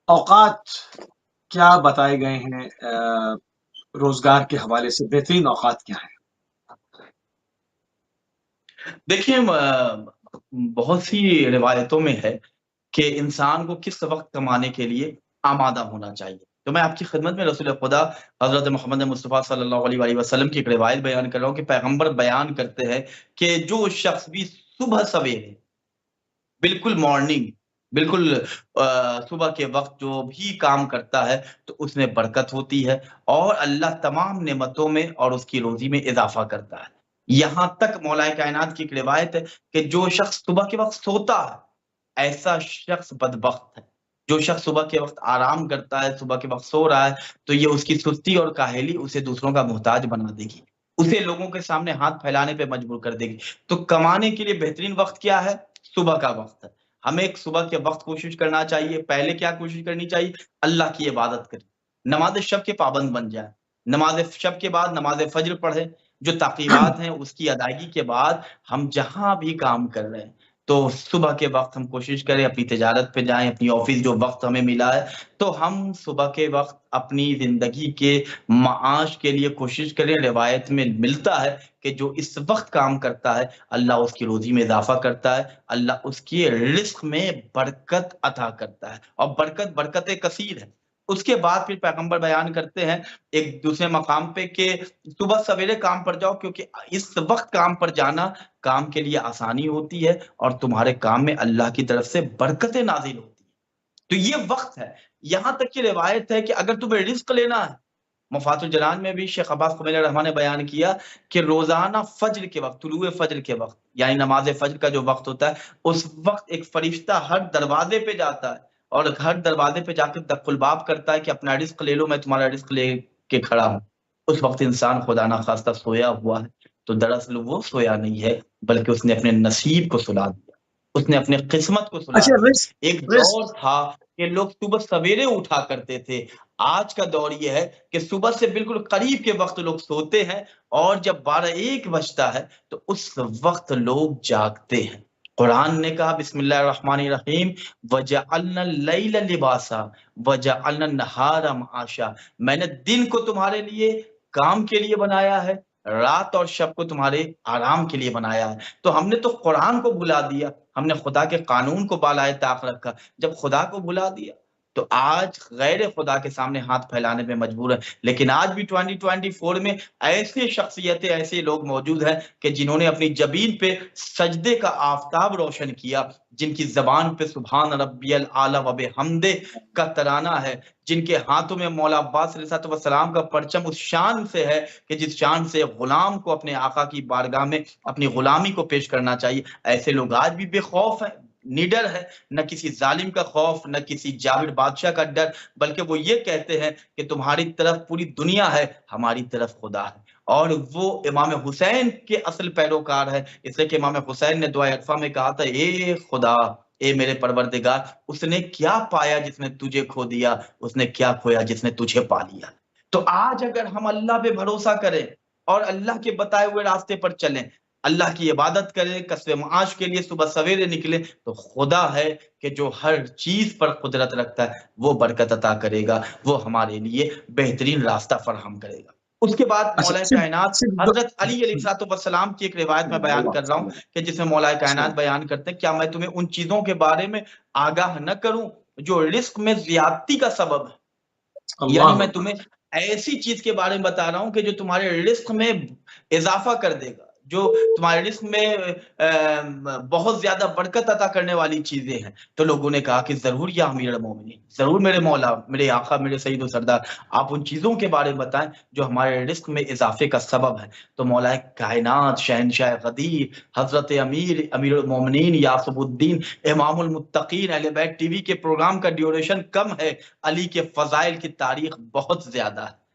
S1: اوقات کیا بتائے گئے ہیں روزگار کے حوالے سے؟ بہترین اوقات کیا ہیں؟
S2: دیکھیں بہت سی روایتوں میں ہے کہ انسان کو کس وقت کمانے کے لیے آمادہ ہونا چاہیے۔ تو میں آپ کی خدمت میں رسول خدا حضرت محمد مصطفیٰ صلی اللہ علیہ وآلہ وسلم کی ایک روایت بیان کر رہا ہوں کہ پیغمبر بیان کرتے ہیں کہ جو شخص بھی صبح سویرے بالکل مارننگ، بالکل صبح کے وقت جو بھی کام کرتا ہے تو اس میں برکت ہوتی ہے اور اللہ تمام نعمتوں میں اور اس کی روزی میں اضافہ کرتا ہے۔ یہاں تک مولا کائنات کی ایک روایت ہے کہ جو شخص صبح کے وقت سوتا ہے ایسا شخص بدبخت ہے۔ جو شخص صبح کے وقت آرام کرتا ہے، صبح کے وقت سو رہا ہے، تو یہ اس کی سستی اور کاہلی اسے دوسروں کا محتاج بنا دے گی، اسے لوگوں کے سامنے ہاتھ پھیلانے پہ مجبور کر دے گی۔ تو کمانے کے لیے بہترین وقت کیا ہے؟ صبح کا وقت ہے۔ ہمیں صبح کے وقت کوشش کرنا چاہیے۔ پہلے کیا کوشش کرنی چاہیے؟ اللہ کی عبادت کریں، نماز شب کے پابند بن جائیں، نماز شب کے بعد نماز فجر پڑھیں، جو تعقیبات ہیں اس کی ادائیگی کے بعد ہم جہاں بھی کام کر رہے ہیں تو صبح کے وقت ہم کوشش کریں اپنی تجارت پہ جائیں، اپنی آفس جو وقت ہمیں ملا ہے تو ہم صبح کے وقت اپنی زندگی کے معاش کے لیے کوشش کریں۔ روایت میں ملتا ہے کہ جو اس وقت کام کرتا ہے اللہ اس کی روزی میں اضافہ کرتا ہے، اللہ اس کی رزق میں برکت عطا کرتا ہے، اور برکت کثیر ہے۔ اس کے بعد پھر پیغمبر بیان کرتے ہیں ایک دوسرے مقام پہ کہ صبح سویرے کام پر جاؤ، کیونکہ اس وقت کام پر جانا کام کے لیے آسانی ہوتی ہے اور تمہارے کام میں اللہ کی طرف سے برکتیں نازل ہوتی ہیں۔ تو یہ وقت ہے۔ یہاں تک کی روایت ہے کہ اگر تمہیں رزق لینا ہے، مفات الجنان میں بھی شیخ عباس قمیل الرحمن نے بیان کیا کہ روزانہ فجر کے وقت، طلوع فجر کے وقت یعنی نماز فجر کا جو وقت ہوتا ہے اس وقت ایک فرشتہ ہر دروازے پہ جاتا ہے اور ہر دروازے پہ جا کے دق الباب کرتا ہے کہ اپنا رزق لے لو، میں تمہارا رزق لے کے کھڑا ہوں۔ اس وقت انسان خدا نخواستہ سویا ہوا ہے، تو دراصل وہ سویا نہیں ہے بلکہ اس نے اپنے نصیب کو سلا دیا، اس نے اپنے قسمت کو سلا
S1: اچھا،
S2: دیا۔
S1: رزق
S2: ایک دور تھا کہ لوگ صبح سویرے اٹھا کرتے تھے، آج کا دور یہ ہے کہ صبح سے بالکل قریب کے وقت لوگ سوتے ہیں اور جب 12-1 بجتا ہے تو اس وقت لوگ جاگتے ہیں۔ قرآن نے کہا بسم اللہ الرحمن الرحیم وَجَعَلْنَا اللَّيْلَ لِبَاسًا وَجَعَلْنَا النَّهَارَ مَعَاشًا، میں نے دن کو تمہارے لیے کام کے لیے بنایا ہے، رات اور شب کو تمہارے آرام کے لیے بنایا ہے۔ تو ہم نے تو قرآن کو بھلا دیا، ہم نے خدا کے قانون کو بالائے طاق رکھا۔ جب خدا کو بھلا دیا تو آج غیر خدا کے سامنے ہاتھ پھیلانے پہ مجبور ہے۔ لیکن آج بھی 2024 میں ایسے شخصیتیں، ایسے لوگ موجود ہیں کہ جنہوں نے اپنی جبین پہ سجدے کا آفتاب روشن کیا، جن کی زبان پہ سبحان ربی الاعلی و بحمدہ کا ترانہ ہے، جن کے ہاتھوں میں مولا عباس علیہ السلام کا پرچم اس شان سے ہے کہ جس شان سے غلام کو اپنے آقا کی بارگاہ میں اپنی غلامی کو پیش کرنا چاہیے۔ ایسے لوگ آج بھی بے خوف ہیں، نڈر ہے، نہ کسی ظالم کا خوف، نہ کسی جابر بادشاہ کا ڈر، بلکہ وہ یہ کہتے ہیں کہ تمہاری طرف پوری دنیا ہے، ہماری طرف خدا ہے۔ اور وہ امام حسین کے اصل پیروکار ہے، اس لیے کہ امام حسین نے دعائے عرفہ میں کہا تھا اے خدا، اے میرے پروردگار، اس نے کیا پایا جس نے تجھے کھو دیا، اس نے کیا کھویا جس نے تجھے پا لیا۔ تو آج اگر ہم اللہ پہ بھروسہ کریں اور اللہ کے بتائے ہوئے راستے پر چلیں، اللہ کی عبادت کریں، کسب معاش کے لیے صبح سویرے نکلیں، تو خدا ہے کہ جو ہر چیز پر قدرت رکھتا ہے وہ برکت عطا کرے گا، وہ ہمارے لیے بہترین راستہ فراہم کرے گا۔ اس کے بعد مولا کائنات حضرت علی علیہ السلام کی ایک روایت میں بیان کر رہا ہوں کہ جس میں مولا کائنات بیان کرتے ہیں کیا میں تمہیں ان چیزوں کے بارے میں آگاہ نہ کروں جو رزق میں زیادتی کا سبب ہے؟ یعنی میں تمہیں ایسی چیز کے بارے میں بتا رہا ہوں کہ جو تمہارے رزق میں اضافہ کر دے گا، جو تمہارے رزق میں بہت زیادہ برکت عطا کرنے والی چیزیں ہیں۔ تو لوگوں نے کہا کہ ضرور یا امیر المومنین، ضرور میرے مولا، میرے آقا، میرے سید و سردار، آپ ان چیزوں کے بارے میں بتائیں جو ہمارے رزق میں اضافے کا سبب ہے۔ تو مولا کائنات شہنشاہ قدیر حضرت امیر المومنین یاسب الدین امام المتقین، اہل بیت ٹی وی کے پروگرام کا ڈیوریشن کم ہے، علی کے فضائل کی تاریخ بہت زیادہ ہے،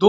S1: 2